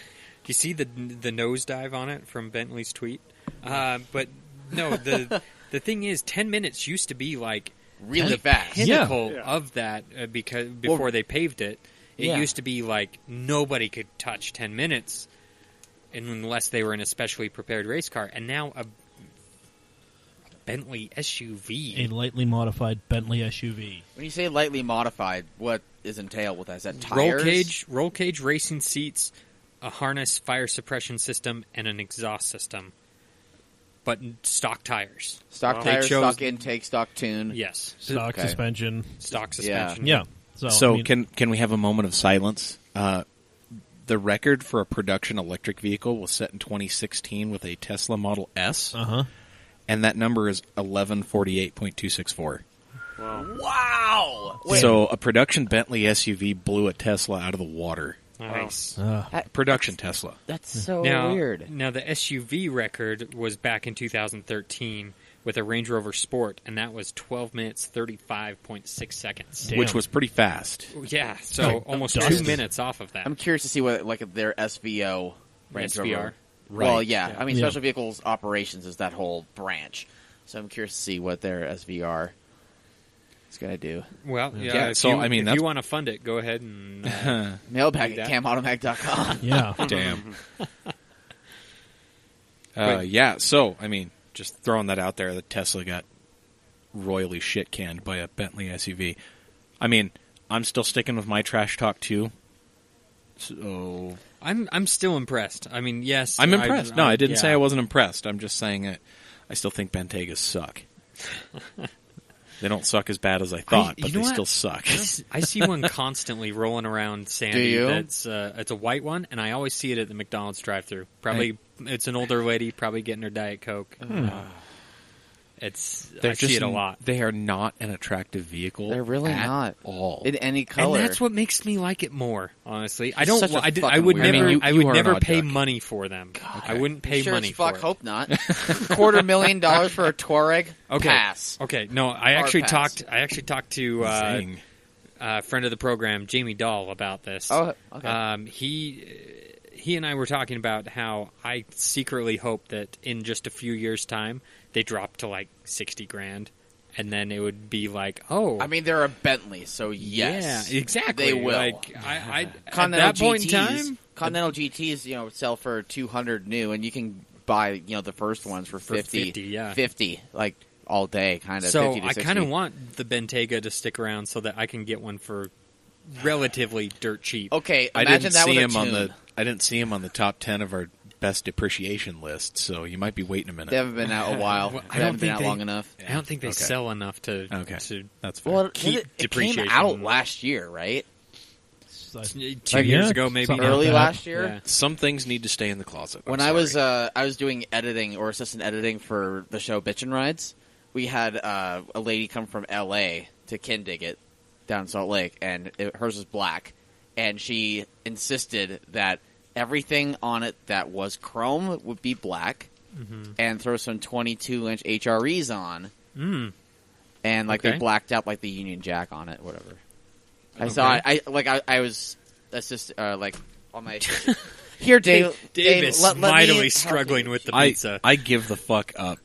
Speaker 5: you see the nosedive on it from Bentley's tweet, but no, the thing is, 10 minutes used to be like
Speaker 3: really
Speaker 5: the
Speaker 3: fast.
Speaker 5: pinnacle
Speaker 4: Yeah.
Speaker 5: of that because before they paved it, it
Speaker 3: Yeah.
Speaker 5: used to be like nobody could touch 10 minutes unless they were in a specially prepared race car, and now a Bentley
Speaker 2: A
Speaker 5: SUV.
Speaker 2: lightly modified Bentley SUV.
Speaker 3: When you say lightly modified, what is entailed with that? Is that tires?
Speaker 5: Roll cage racing seats, a harness, fire suppression system, and an exhaust system. But stock tires.
Speaker 3: Stock
Speaker 5: They
Speaker 3: tires,
Speaker 5: chose-
Speaker 3: stock intake, stock tune.
Speaker 5: Yes.
Speaker 2: Stock
Speaker 3: Okay.
Speaker 2: suspension.
Speaker 5: Stock
Speaker 3: Yeah.
Speaker 5: suspension.
Speaker 2: Yeah. So,
Speaker 6: So
Speaker 2: I mean,
Speaker 6: can we have a moment of silence? The record for a production electric vehicle was set in 2016 with a Tesla Model S,
Speaker 2: uh-huh.
Speaker 6: and that number is 1148.264.
Speaker 3: Wow!
Speaker 6: So a production Bentley SUV blew a Tesla out of the water.
Speaker 5: Nice.
Speaker 6: Production Tesla.
Speaker 3: That's so
Speaker 5: Now,
Speaker 3: weird.
Speaker 5: Now, the SUV record was back in 2013 with a Range Rover Sport, and that was 12 minutes, 35.6 seconds.
Speaker 2: Damn.
Speaker 6: Which was pretty fast.
Speaker 5: Yeah, so almost
Speaker 2: dusted.
Speaker 5: 2 minutes off of that.
Speaker 3: I'm curious to see what like their SVO Range
Speaker 5: SVR.
Speaker 3: Rover.
Speaker 6: Right.
Speaker 3: Well, yeah. I mean,
Speaker 2: Yeah.
Speaker 3: Special Vehicles Operations is that whole branch. So I'm curious to see what their SVR is going to do.
Speaker 5: Well,
Speaker 6: Yeah,
Speaker 5: if
Speaker 6: so,
Speaker 5: you,
Speaker 6: I mean,
Speaker 5: if
Speaker 6: that's-
Speaker 5: you want to fund it, go ahead and
Speaker 3: Mailbag
Speaker 5: Do
Speaker 3: at
Speaker 5: that.
Speaker 3: camautomag.com.
Speaker 2: Yeah.
Speaker 6: Damn. Yeah, so, I mean, just throwing that out there, the Tesla got royally shit-canned by a Bentley SUV. I mean, I'm still sticking with my trash talk, too. So,
Speaker 5: I'm still impressed. I mean, yes,
Speaker 6: I'm impressed. No, I didn't say
Speaker 5: yeah.
Speaker 6: I wasn't impressed. I'm just saying I still think Bentegas suck. They don't suck as bad as I thought,
Speaker 5: you
Speaker 6: but
Speaker 5: know
Speaker 6: they
Speaker 5: what?
Speaker 6: still suck.
Speaker 5: I see one constantly rolling around Sandy.
Speaker 3: Do you?
Speaker 5: That's it's a white one, and I always see it at the McDonald's drive-thru. Probably it's an older lady, probably getting her Diet Coke. I see it a lot.
Speaker 6: They are not an attractive vehicle.
Speaker 3: They're really
Speaker 6: at
Speaker 3: not.
Speaker 6: all.
Speaker 3: In any
Speaker 5: And
Speaker 3: color.
Speaker 5: that's what makes me like it more. Honestly, I
Speaker 3: It's
Speaker 5: don't.
Speaker 3: such a
Speaker 5: I
Speaker 3: fucking
Speaker 5: would
Speaker 3: weird-
Speaker 5: never.
Speaker 6: I mean,
Speaker 5: I
Speaker 6: you
Speaker 5: would
Speaker 6: are an
Speaker 5: never
Speaker 6: odd
Speaker 5: pay
Speaker 6: duck.
Speaker 5: money for them. I wouldn't pay
Speaker 3: sure
Speaker 5: money
Speaker 3: as fuck
Speaker 5: for it.
Speaker 3: hope not. $250,000 for a Touareg?
Speaker 5: Okay.
Speaker 3: Pass.
Speaker 5: Okay, no, I
Speaker 3: Hard
Speaker 5: actually
Speaker 3: pass.
Speaker 5: talked to
Speaker 6: Zing.
Speaker 5: a friend of the program, Jamie Dahl, about this.
Speaker 3: Oh, okay.
Speaker 5: He and I were talking about how I secretly hope that in just a few years' time they drop to like $60,000, and then it would be like, oh,
Speaker 3: I mean, they're a Bentley, so yes.
Speaker 5: yeah, exactly.
Speaker 3: They will.
Speaker 5: Like, I at
Speaker 3: Continental
Speaker 5: that point in
Speaker 3: GTs,
Speaker 5: time,
Speaker 3: Continental GTs, sell for $200 new, and you can buy, the first ones for 50.
Speaker 5: 50, yeah.
Speaker 3: 50, like all day, kind of.
Speaker 5: so
Speaker 3: 50 to
Speaker 5: I
Speaker 3: 60.
Speaker 5: kind of want the Bentayga to stick around so that I can get one for relatively dirt cheap.
Speaker 3: Okay,
Speaker 6: I
Speaker 3: imagine
Speaker 6: didn't
Speaker 3: that
Speaker 6: see
Speaker 3: with a
Speaker 6: him on
Speaker 3: tune.
Speaker 6: the. I didn't see him on the top 10 of our best depreciation list. So you might be waiting a minute.
Speaker 3: They haven't been out a while.
Speaker 5: Well,
Speaker 3: They haven't been out long enough.
Speaker 5: I don't think they
Speaker 6: Okay.
Speaker 5: sell enough to
Speaker 6: Okay. That's fair.
Speaker 3: Well,
Speaker 5: keep
Speaker 3: it came
Speaker 5: depreciation.
Speaker 3: out last year, right?
Speaker 5: 2 years ago, maybe.
Speaker 2: something
Speaker 5: now.
Speaker 3: Early
Speaker 2: that.
Speaker 3: last year.
Speaker 5: Yeah.
Speaker 6: Some things need to stay in the closet. I'm
Speaker 3: When
Speaker 6: sorry.
Speaker 3: I was doing editing or assistant editing for the show Bitchin' Rides, we had a lady come from L.A. to Kindig down in Salt Lake, and hers was black, and she insisted that everything on it that was chrome would be black, and throw some 22-inch HREs on, and like they
Speaker 5: Okay.
Speaker 3: blacked out like the Union Jack on it, whatever. I
Speaker 5: Okay.
Speaker 3: saw. I was like on my. Here, Dave.
Speaker 5: Dave is
Speaker 3: let me
Speaker 5: mightily
Speaker 3: help
Speaker 5: struggling
Speaker 3: you.
Speaker 5: with the pizza.
Speaker 6: I give the fuck up.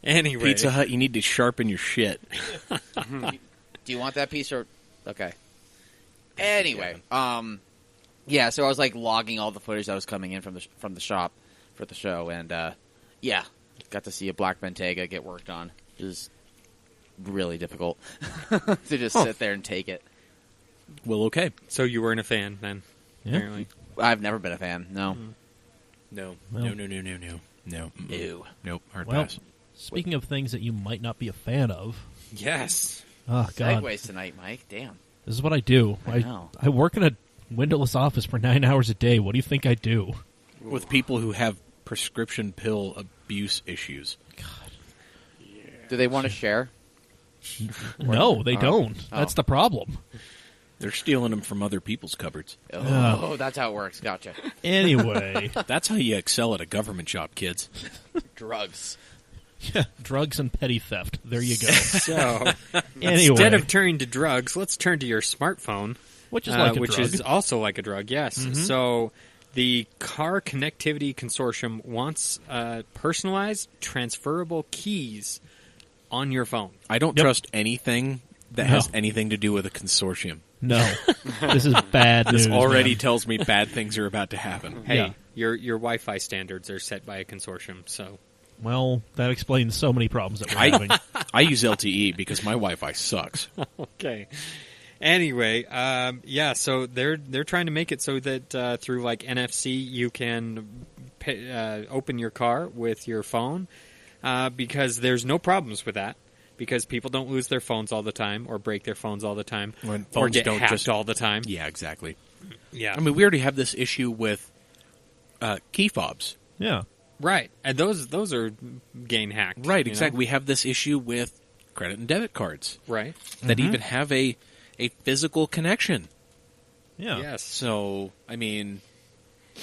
Speaker 5: Anyway,
Speaker 6: Pizza Hut, you need to sharpen your shit.
Speaker 3: Do you want that piece or okay? Anyway, yeah. So I was like logging all the footage that was coming in from the shop for the show, and yeah, got to see a black Bentayga get worked on. It was really difficult to just sit there and take it.
Speaker 6: Well, okay.
Speaker 5: so you weren't a fan then,
Speaker 2: Yeah.
Speaker 5: apparently.
Speaker 3: I've never been a fan. No,
Speaker 6: No.
Speaker 2: Well-
Speaker 6: No.
Speaker 3: no.
Speaker 6: Nope. Hard
Speaker 2: Well,
Speaker 6: pass.
Speaker 2: speaking of things that you might not be a fan of,
Speaker 5: Yes.
Speaker 2: oh god,
Speaker 3: Segways tonight, Mike. Damn.
Speaker 2: this is what I do.
Speaker 3: I know.
Speaker 2: I work in a windowless office for 9 hours a day. What do you think I do?
Speaker 6: With people who have prescription pill abuse issues.
Speaker 3: Do they want to share?
Speaker 2: No, they don't.
Speaker 3: Oh.
Speaker 2: That's the problem.
Speaker 6: They're stealing them from other people's cupboards.
Speaker 3: Oh, that's how it works. Gotcha.
Speaker 2: Anyway,
Speaker 6: That's how you excel at a government job, kids.
Speaker 3: Drugs.
Speaker 2: drugs and petty theft. There you go.
Speaker 5: So
Speaker 2: Anyway,
Speaker 5: instead of turning to drugs, let's turn to your smartphone,
Speaker 2: which is like a
Speaker 5: which
Speaker 2: drug.
Speaker 5: is also like a drug. Yes. So the Car Connectivity Consortium wants personalized, transferable keys on your phone.
Speaker 6: I don't
Speaker 2: Yep.
Speaker 6: trust anything that
Speaker 2: No.
Speaker 6: has anything to do with a consortium.
Speaker 2: No, this is bad news.
Speaker 6: This already
Speaker 2: man.
Speaker 6: tells me bad things are about to happen.
Speaker 5: Hey,
Speaker 2: Yeah.
Speaker 5: your Wi-Fi standards are set by a consortium, so
Speaker 2: Well, that explains so many problems that we're having.
Speaker 6: I use LTE because my Wi-Fi sucks.
Speaker 5: okay. Anyway, yeah, so they're trying to make it so that through like NFC you can open your car with your phone because there's no problems with that because people don't lose their phones all the time or break their phones all the time
Speaker 6: When
Speaker 5: or
Speaker 6: phones
Speaker 5: get
Speaker 6: don't
Speaker 5: hacked
Speaker 6: just-
Speaker 5: all the time.
Speaker 6: Yeah, exactly.
Speaker 5: Yeah.
Speaker 6: I mean, we already have this issue with key fobs.
Speaker 2: Yeah,
Speaker 5: Right, and those are gain hacked.
Speaker 6: Right,
Speaker 5: you
Speaker 6: exactly.
Speaker 5: know?
Speaker 6: We have this issue with credit and debit cards
Speaker 5: Right.
Speaker 6: that even have a physical connection.
Speaker 2: Yeah.
Speaker 5: Yes.
Speaker 6: So, I mean,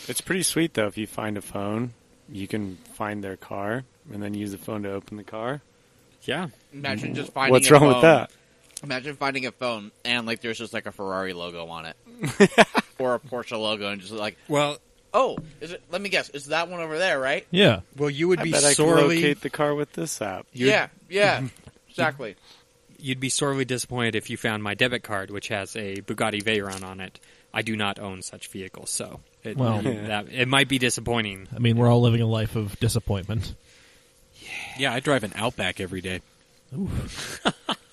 Speaker 4: It's pretty sweet, though. If you find a phone, you can find their car and then use the phone to open the car.
Speaker 5: Yeah.
Speaker 3: Imagine just finding
Speaker 4: What's
Speaker 3: a
Speaker 4: wrong
Speaker 3: phone.
Speaker 4: with that?
Speaker 3: Imagine finding a phone and like there's just like a Ferrari logo on it, or a Porsche logo, and just like,
Speaker 5: Well,
Speaker 3: oh, is it? Let me guess, it's that one over there, right?
Speaker 2: Yeah.
Speaker 5: you would
Speaker 4: I
Speaker 5: be
Speaker 4: bet I can
Speaker 5: sorely
Speaker 4: locate the car with this app.
Speaker 3: Yeah, exactly.
Speaker 5: you'd be sorely disappointed if you found my debit card, which has a Bugatti Veyron on it. I do not own such vehicles, so it might be disappointing.
Speaker 2: I mean, we're all living a life of disappointment.
Speaker 6: yeah, I drive an Outback every day.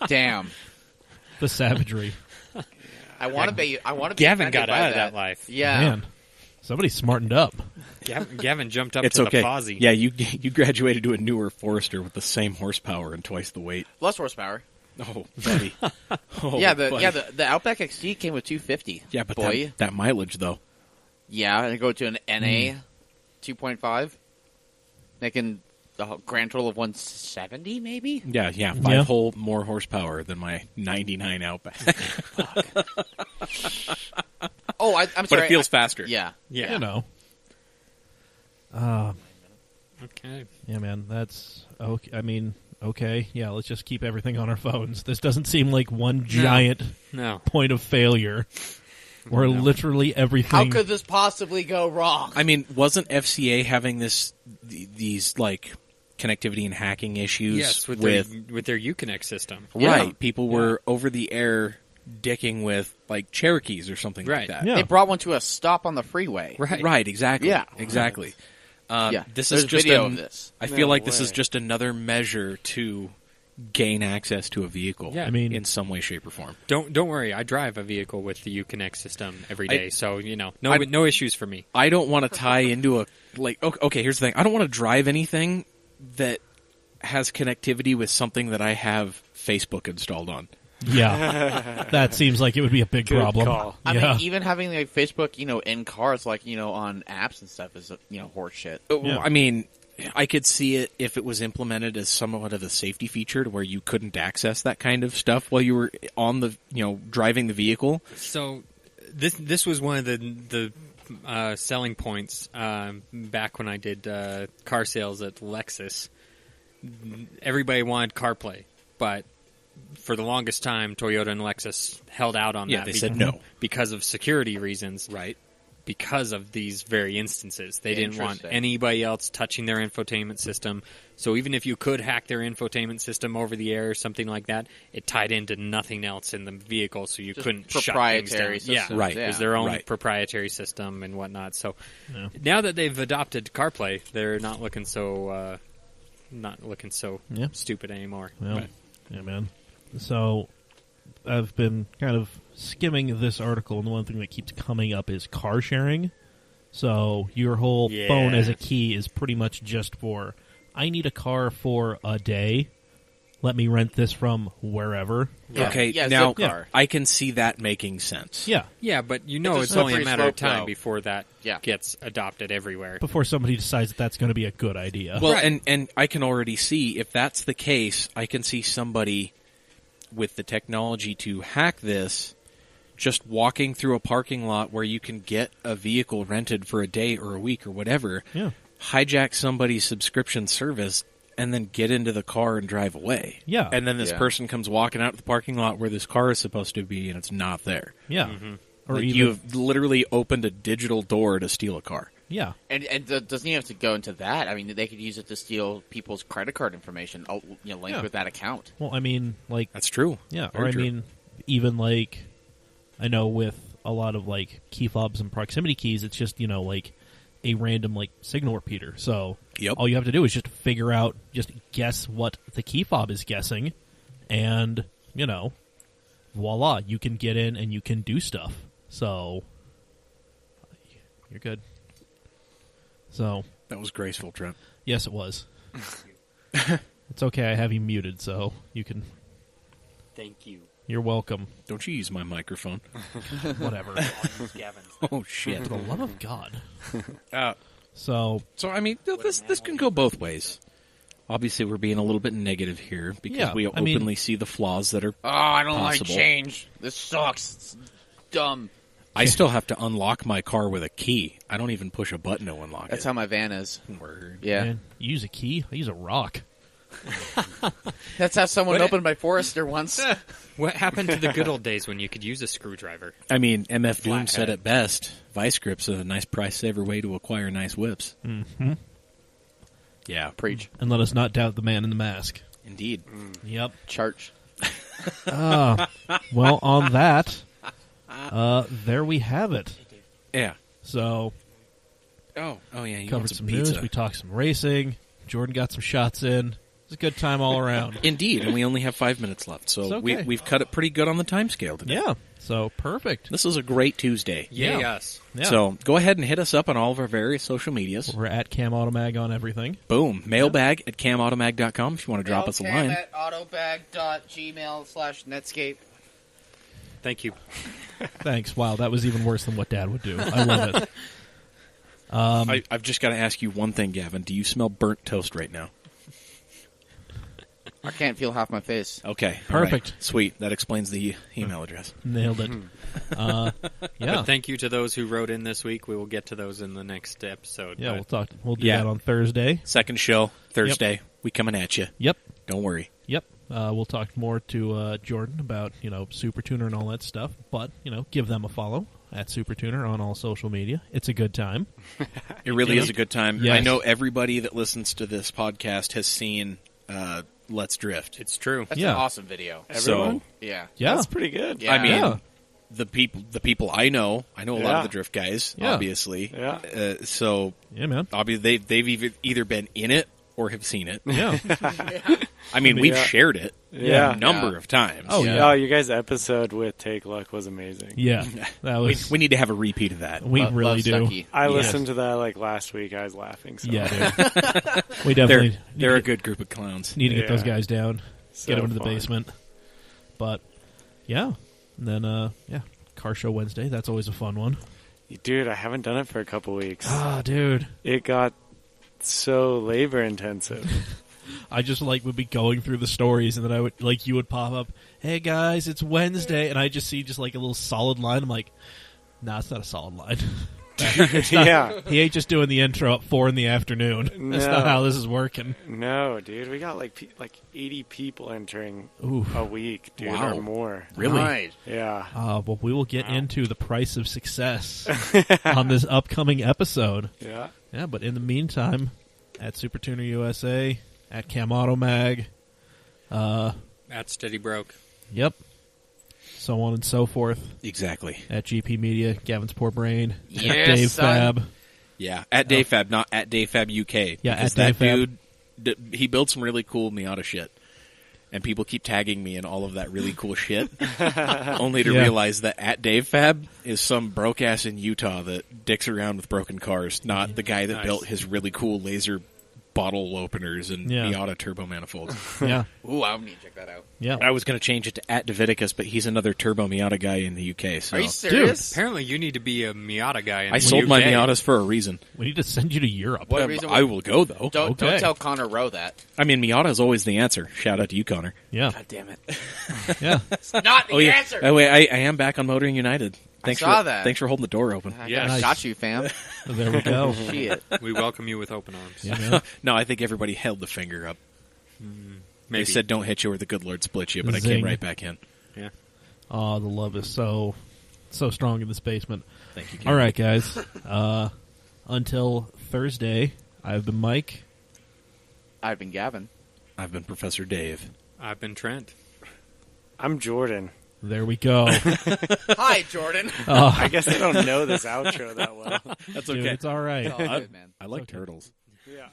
Speaker 3: Damn.
Speaker 2: The savagery.
Speaker 3: I want to be. I want to be.
Speaker 5: Gavin
Speaker 3: offended
Speaker 5: got
Speaker 3: by
Speaker 5: out of that life.
Speaker 3: Yeah.
Speaker 2: Man, somebody smartened up.
Speaker 5: Gavin jumped up
Speaker 6: It's
Speaker 5: to
Speaker 6: okay.
Speaker 5: the Fozzie.
Speaker 6: Yeah, you graduated to a newer Forester with the same horsepower and twice the weight.
Speaker 3: Less horsepower.
Speaker 6: Oh, buddy. Oh,
Speaker 3: yeah,
Speaker 6: buddy.
Speaker 3: the Outback XT came with 250.
Speaker 6: Yeah, but
Speaker 3: boy.
Speaker 6: that mileage, though.
Speaker 3: Yeah, and go to an NA 2.5, making a grand total of 170, maybe.
Speaker 6: Yeah,
Speaker 2: Yeah.
Speaker 6: five whole more horsepower than my 99 Outback.
Speaker 3: Oh, I'm sorry.
Speaker 6: But it feels faster.
Speaker 3: Yeah.
Speaker 5: Yeah.
Speaker 2: You know.
Speaker 5: Okay.
Speaker 2: Yeah, man, that's okay. I mean, okay, yeah, let's just keep everything on our phones. This doesn't seem like one giant
Speaker 5: No.
Speaker 2: point of failure where literally everything.
Speaker 3: How could this possibly go wrong?
Speaker 6: I mean, wasn't FCA having these like connectivity and hacking issues
Speaker 5: Yes, with their Uconnect system.
Speaker 6: right?
Speaker 3: Yeah.
Speaker 6: People were over the air dicking with like Cherokees or something
Speaker 5: Right.
Speaker 6: like that.
Speaker 2: Yeah.
Speaker 3: They brought one to a stop on the freeway.
Speaker 5: Right.
Speaker 6: Right, exactly.
Speaker 3: Yeah.
Speaker 6: Exactly.
Speaker 3: Yeah.
Speaker 6: This
Speaker 3: There's
Speaker 6: is just
Speaker 3: video of this.
Speaker 6: I feel
Speaker 4: No
Speaker 6: like this is
Speaker 4: way.
Speaker 6: just another measure to gain access to a vehicle.
Speaker 5: Yeah.
Speaker 2: I mean,
Speaker 6: in some way, shape, or form.
Speaker 5: Don't worry. I drive a vehicle with the Uconnect system every day, so no
Speaker 6: I-
Speaker 5: no issues for me.
Speaker 6: I don't want to tie into a like. Okay, here's the thing. I don't want to drive anything that has connectivity with something that I have Facebook installed on.
Speaker 2: yeah, that seems like it would be a big
Speaker 4: Good
Speaker 2: problem.
Speaker 4: call.
Speaker 3: I
Speaker 2: Yeah.
Speaker 3: mean, even having like Facebook, in cars, like on apps and stuff, is horse shit.
Speaker 2: Yeah.
Speaker 6: I mean, I could see it if it was implemented as somewhat of a safety feature to where you couldn't access that kind of stuff while you were on the driving the vehicle.
Speaker 5: So this was one of the selling points back when I did car sales at Lexus. Everybody wanted CarPlay, but for the longest time, Toyota and Lexus held out on
Speaker 6: Yeah,
Speaker 5: that.
Speaker 6: they said no.
Speaker 5: Because of security reasons.
Speaker 6: Right.
Speaker 5: Because of these very instances. They didn't want
Speaker 3: Interesting.
Speaker 5: anybody else touching their infotainment system. So even if you could hack their infotainment system over the air or something like that, it tied into nothing else in the vehicle, so you
Speaker 3: Just
Speaker 5: couldn't shut
Speaker 3: proprietary
Speaker 5: things down.
Speaker 3: systems,
Speaker 5: Yeah,
Speaker 6: Right.
Speaker 5: it was their own
Speaker 6: Right.
Speaker 5: proprietary system and whatnot. So
Speaker 2: Yeah.
Speaker 5: now that they've adopted CarPlay, they're not looking so
Speaker 2: Yeah.
Speaker 5: stupid anymore.
Speaker 2: Well,
Speaker 5: But
Speaker 2: yeah, man. So I've been kind of skimming this article, and the one thing that keeps coming up is car sharing. So your whole
Speaker 5: Yeah.
Speaker 2: phone as a key is pretty much just for, I need a car for a day. Let me rent this from wherever.
Speaker 3: Yeah.
Speaker 6: Okay,
Speaker 3: Yeah,
Speaker 6: now
Speaker 3: Zipcar.
Speaker 6: I can see that making sense.
Speaker 2: Yeah.
Speaker 5: yeah, but
Speaker 3: It's a
Speaker 5: it's only a
Speaker 3: slippery
Speaker 5: matter of
Speaker 3: slope,
Speaker 5: time
Speaker 3: though.
Speaker 5: before that
Speaker 3: Yeah.
Speaker 5: gets adopted everywhere.
Speaker 2: Before somebody decides that that's going to be a good idea.
Speaker 6: Well,
Speaker 5: Right.
Speaker 6: and I can already see if that's the case, I can see somebody with the technology to hack this just walking through a parking lot where you can get a vehicle rented for a day or a week or whatever,
Speaker 2: yeah.
Speaker 6: hijack somebody's subscription service, and then get into the car and drive away.
Speaker 2: Yeah.
Speaker 6: And then this
Speaker 3: Yeah.
Speaker 6: person comes walking out to the parking lot where this car is supposed to be, and it's not there.
Speaker 2: Yeah. Or
Speaker 6: Like,
Speaker 2: even,
Speaker 6: you have literally opened a digital door to steal a car.
Speaker 2: yeah.
Speaker 3: And doesn't even have to go into that. I mean, they could use it to steal people's credit card information, linked
Speaker 2: Yeah.
Speaker 3: with that account.
Speaker 2: Well, I mean, like,
Speaker 6: That's true.
Speaker 2: yeah.
Speaker 6: Very
Speaker 2: Or I
Speaker 6: true.
Speaker 2: mean, even like, I know with a lot of like key fobs and proximity keys, it's just, like a random like signal repeater. So
Speaker 6: Yep.
Speaker 2: all you have to do is just figure out, just guess what the key fob is guessing, and voila, you can get in and you can do stuff. So you're good. So
Speaker 6: That was graceful, Trent.
Speaker 2: yes, it was. It's okay. I have you muted, so you can.
Speaker 5: Thank you,
Speaker 2: You're welcome.
Speaker 6: Don't you use my microphone?
Speaker 2: Whatever.
Speaker 5: Gavin.
Speaker 6: Oh, shit.
Speaker 2: For the love of God. So
Speaker 6: I mean, this can go both ways. Obviously, we're being a little bit negative here because we openly see the flaws that are
Speaker 3: I don't
Speaker 6: possible.
Speaker 3: like change. This sucks. It's dumb.
Speaker 6: I still have to unlock my car with a key. I don't even push a button to unlock
Speaker 3: That's
Speaker 6: it.
Speaker 3: how my van is.
Speaker 6: Word.
Speaker 3: Yeah.
Speaker 2: man, you use a key. I use a rock.
Speaker 3: That's how someone opened my Forester once.
Speaker 5: What happened to the good old days when you could use a screwdriver?
Speaker 6: I mean, MF Doom
Speaker 5: Flathead.
Speaker 6: said it best. Vice Grip's a nice price saver way to acquire nice whips.
Speaker 2: Mm-hmm.
Speaker 6: Yeah,
Speaker 3: Preach.
Speaker 2: And let us not doubt the man in the mask.
Speaker 6: indeed.
Speaker 2: Yep.
Speaker 3: Church.
Speaker 2: Well, on that, there we have it.
Speaker 6: Yeah.
Speaker 2: So,
Speaker 6: Oh yeah. You
Speaker 2: covered
Speaker 6: want
Speaker 2: some
Speaker 6: pizza.
Speaker 2: news. We talked some racing. Jordan got some shots in. It was a good time all around.
Speaker 6: Indeed, and we only have 5 minutes left, so
Speaker 2: It's okay.
Speaker 6: we've cut it pretty good on the time scale today.
Speaker 2: Yeah. So, perfect.
Speaker 6: This is a great Tuesday.
Speaker 5: Yay
Speaker 2: Yeah.
Speaker 5: us.
Speaker 2: Yeah.
Speaker 6: So go ahead and hit us up on all of our various social medias.
Speaker 2: We're at CamAutomag on everything.
Speaker 6: Boom. Mailbag at camautomag.com if you want to drop us a line.
Speaker 3: At autobag.gmail/netscape.
Speaker 5: Thank you.
Speaker 2: Thanks. Wow, that was even worse than what Dad would do. I love it.
Speaker 6: I've just got to ask you one thing, Gavin. Do you smell burnt toast right now?
Speaker 3: I can't feel half my face.
Speaker 6: Okay.
Speaker 2: Perfect.
Speaker 6: All right. Sweet. That explains the email address.
Speaker 2: Nailed it. Yeah.
Speaker 5: But thank you to those who wrote in this week. We will get to those in the next episode.
Speaker 2: Yeah,
Speaker 5: but
Speaker 2: we'll do
Speaker 6: Yeah.
Speaker 2: that on Thursday.
Speaker 6: Second show, Thursday. We coming at you.
Speaker 2: Yep.
Speaker 6: Don't worry.
Speaker 2: Yep. We'll talk more to Jordan about, SuperTuner and all that stuff. But, give them a follow at SuperTuner on all social media. It's a good time.
Speaker 6: It really is a good time.
Speaker 2: Yes.
Speaker 6: I know everybody that listens to this podcast has seen Let's Drift.
Speaker 5: it's true.
Speaker 3: That's
Speaker 2: Yeah.
Speaker 3: an awesome video.
Speaker 4: Everyone?
Speaker 3: Yeah.
Speaker 2: Yeah.
Speaker 4: That's pretty good.
Speaker 3: Yeah.
Speaker 6: I mean,
Speaker 2: Yeah.
Speaker 6: the people I know a lot
Speaker 4: Yeah.
Speaker 6: of the Drift guys,
Speaker 2: Yeah.
Speaker 6: obviously.
Speaker 4: Yeah.
Speaker 6: So
Speaker 2: Yeah, man.
Speaker 6: obviously they've either been in it or have seen it.
Speaker 2: Yeah.
Speaker 6: I mean, we've
Speaker 4: Yeah.
Speaker 6: shared it
Speaker 4: Yeah.
Speaker 6: a number of times.
Speaker 2: Oh,
Speaker 3: Yeah.
Speaker 2: yeah.
Speaker 4: Oh, you guys' episode with Take Luck was amazing.
Speaker 2: Yeah. That
Speaker 6: We,
Speaker 2: was.
Speaker 6: we need to have a repeat of that.
Speaker 2: We
Speaker 3: Love
Speaker 2: really do.
Speaker 3: Stucky.
Speaker 4: I
Speaker 2: Yes.
Speaker 4: listened to that last week. I was laughing. So.
Speaker 2: Yeah, dude. We definitely
Speaker 6: They're
Speaker 2: need
Speaker 6: a good group of clowns.
Speaker 2: need to get those
Speaker 4: Yeah.
Speaker 2: guys down,
Speaker 4: So
Speaker 2: get them into the
Speaker 4: fun.
Speaker 2: basement. But, yeah. And then, Car Show Wednesday. That's always a fun one.
Speaker 4: Dude, I haven't done it for a couple weeks.
Speaker 2: Ah, dude.
Speaker 4: It got so labor intensive.
Speaker 2: I just would be going through the stories, and then I would you would pop up, "Hey guys, it's Wednesday," and I just see just a little solid line. I'm like, "Nah, it's not a solid line."
Speaker 4: Yeah.
Speaker 2: He ain't just doing the intro at 4 p.m. That's
Speaker 4: No.
Speaker 2: not how this is working.
Speaker 4: No, dude. We got like 80 people entering
Speaker 2: Oof.
Speaker 4: a week, dude,
Speaker 6: Wow.
Speaker 4: or more.
Speaker 6: Really?
Speaker 3: Right.
Speaker 4: Yeah.
Speaker 2: Well, we will get into the price of success on this upcoming episode.
Speaker 4: Yeah.
Speaker 2: Yeah, but in the meantime, at SuperTuner USA, at CamAutomag,
Speaker 5: At Steady Broke.
Speaker 2: yep, so on and so forth.
Speaker 6: Exactly.
Speaker 2: At GP Media, Gavin's Poor Brain, at
Speaker 3: Yes,
Speaker 2: Dave
Speaker 3: son.
Speaker 2: Fab.
Speaker 6: Yeah, at DaveFab, not at DaveFab UK.
Speaker 2: Yeah,
Speaker 6: because
Speaker 2: at
Speaker 6: that
Speaker 2: DaveFab.
Speaker 6: dude, he built some really cool Miata shit, and people keep tagging me in all of that really cool shit, only to
Speaker 2: Yeah.
Speaker 6: realize that at DaveFab is some broke ass in Utah that dicks around with broken cars, not the guy that
Speaker 5: Nice.
Speaker 6: built his really cool laser bottle openers and
Speaker 2: Yeah.
Speaker 6: Miata turbo manifolds.
Speaker 2: Yeah,
Speaker 3: Ooh, I need to check that out.
Speaker 2: yeah.
Speaker 6: I was going to change it to at Daviticus, but he's another turbo Miata guy in the UK. So
Speaker 3: Are you serious?
Speaker 5: Apparently, you need to be a Miata guy. In
Speaker 6: I
Speaker 5: the
Speaker 6: sold my
Speaker 5: UK.
Speaker 6: Miatas for a reason.
Speaker 2: We need to send you to Europe.
Speaker 3: What reason?
Speaker 6: I will go though.
Speaker 3: Don't
Speaker 2: Okay.
Speaker 3: tell Connor Rowe that.
Speaker 6: I mean, Miata is always the answer. Shout out to you, Connor.
Speaker 2: Yeah,
Speaker 3: God damn it!
Speaker 2: yeah.
Speaker 3: Not the
Speaker 6: Oh yeah.
Speaker 3: answer.
Speaker 6: Oh wait, I am back on Motoring United. Thanks
Speaker 3: saw
Speaker 6: for
Speaker 3: that.
Speaker 6: Thanks for holding the door open.
Speaker 3: I
Speaker 5: Yes.
Speaker 3: got, got you, fam.
Speaker 2: There we go.
Speaker 3: Shit.
Speaker 5: We welcome you with open arms.
Speaker 2: Yeah, man.
Speaker 6: No, I think everybody held the finger up.
Speaker 5: Maybe.
Speaker 6: They said don't hit you or the good Lord split you, but I
Speaker 2: Zing.
Speaker 6: came right back in.
Speaker 5: Yeah.
Speaker 2: Oh, the love is so strong in this basement.
Speaker 6: Thank you.
Speaker 2: All right, guys. Until Thursday, I've been Mike.
Speaker 3: I've been Gavin.
Speaker 6: I've been Professor Dave.
Speaker 5: I've been Trent.
Speaker 4: I'm Jordan.
Speaker 2: There we go.
Speaker 3: Hi, Jordan.
Speaker 4: I guess I don't know this outro that well.
Speaker 6: That's
Speaker 2: Dude, it's all right.
Speaker 3: It's all good, man.
Speaker 6: I like
Speaker 2: Okay.
Speaker 6: turtles.
Speaker 4: Yeah.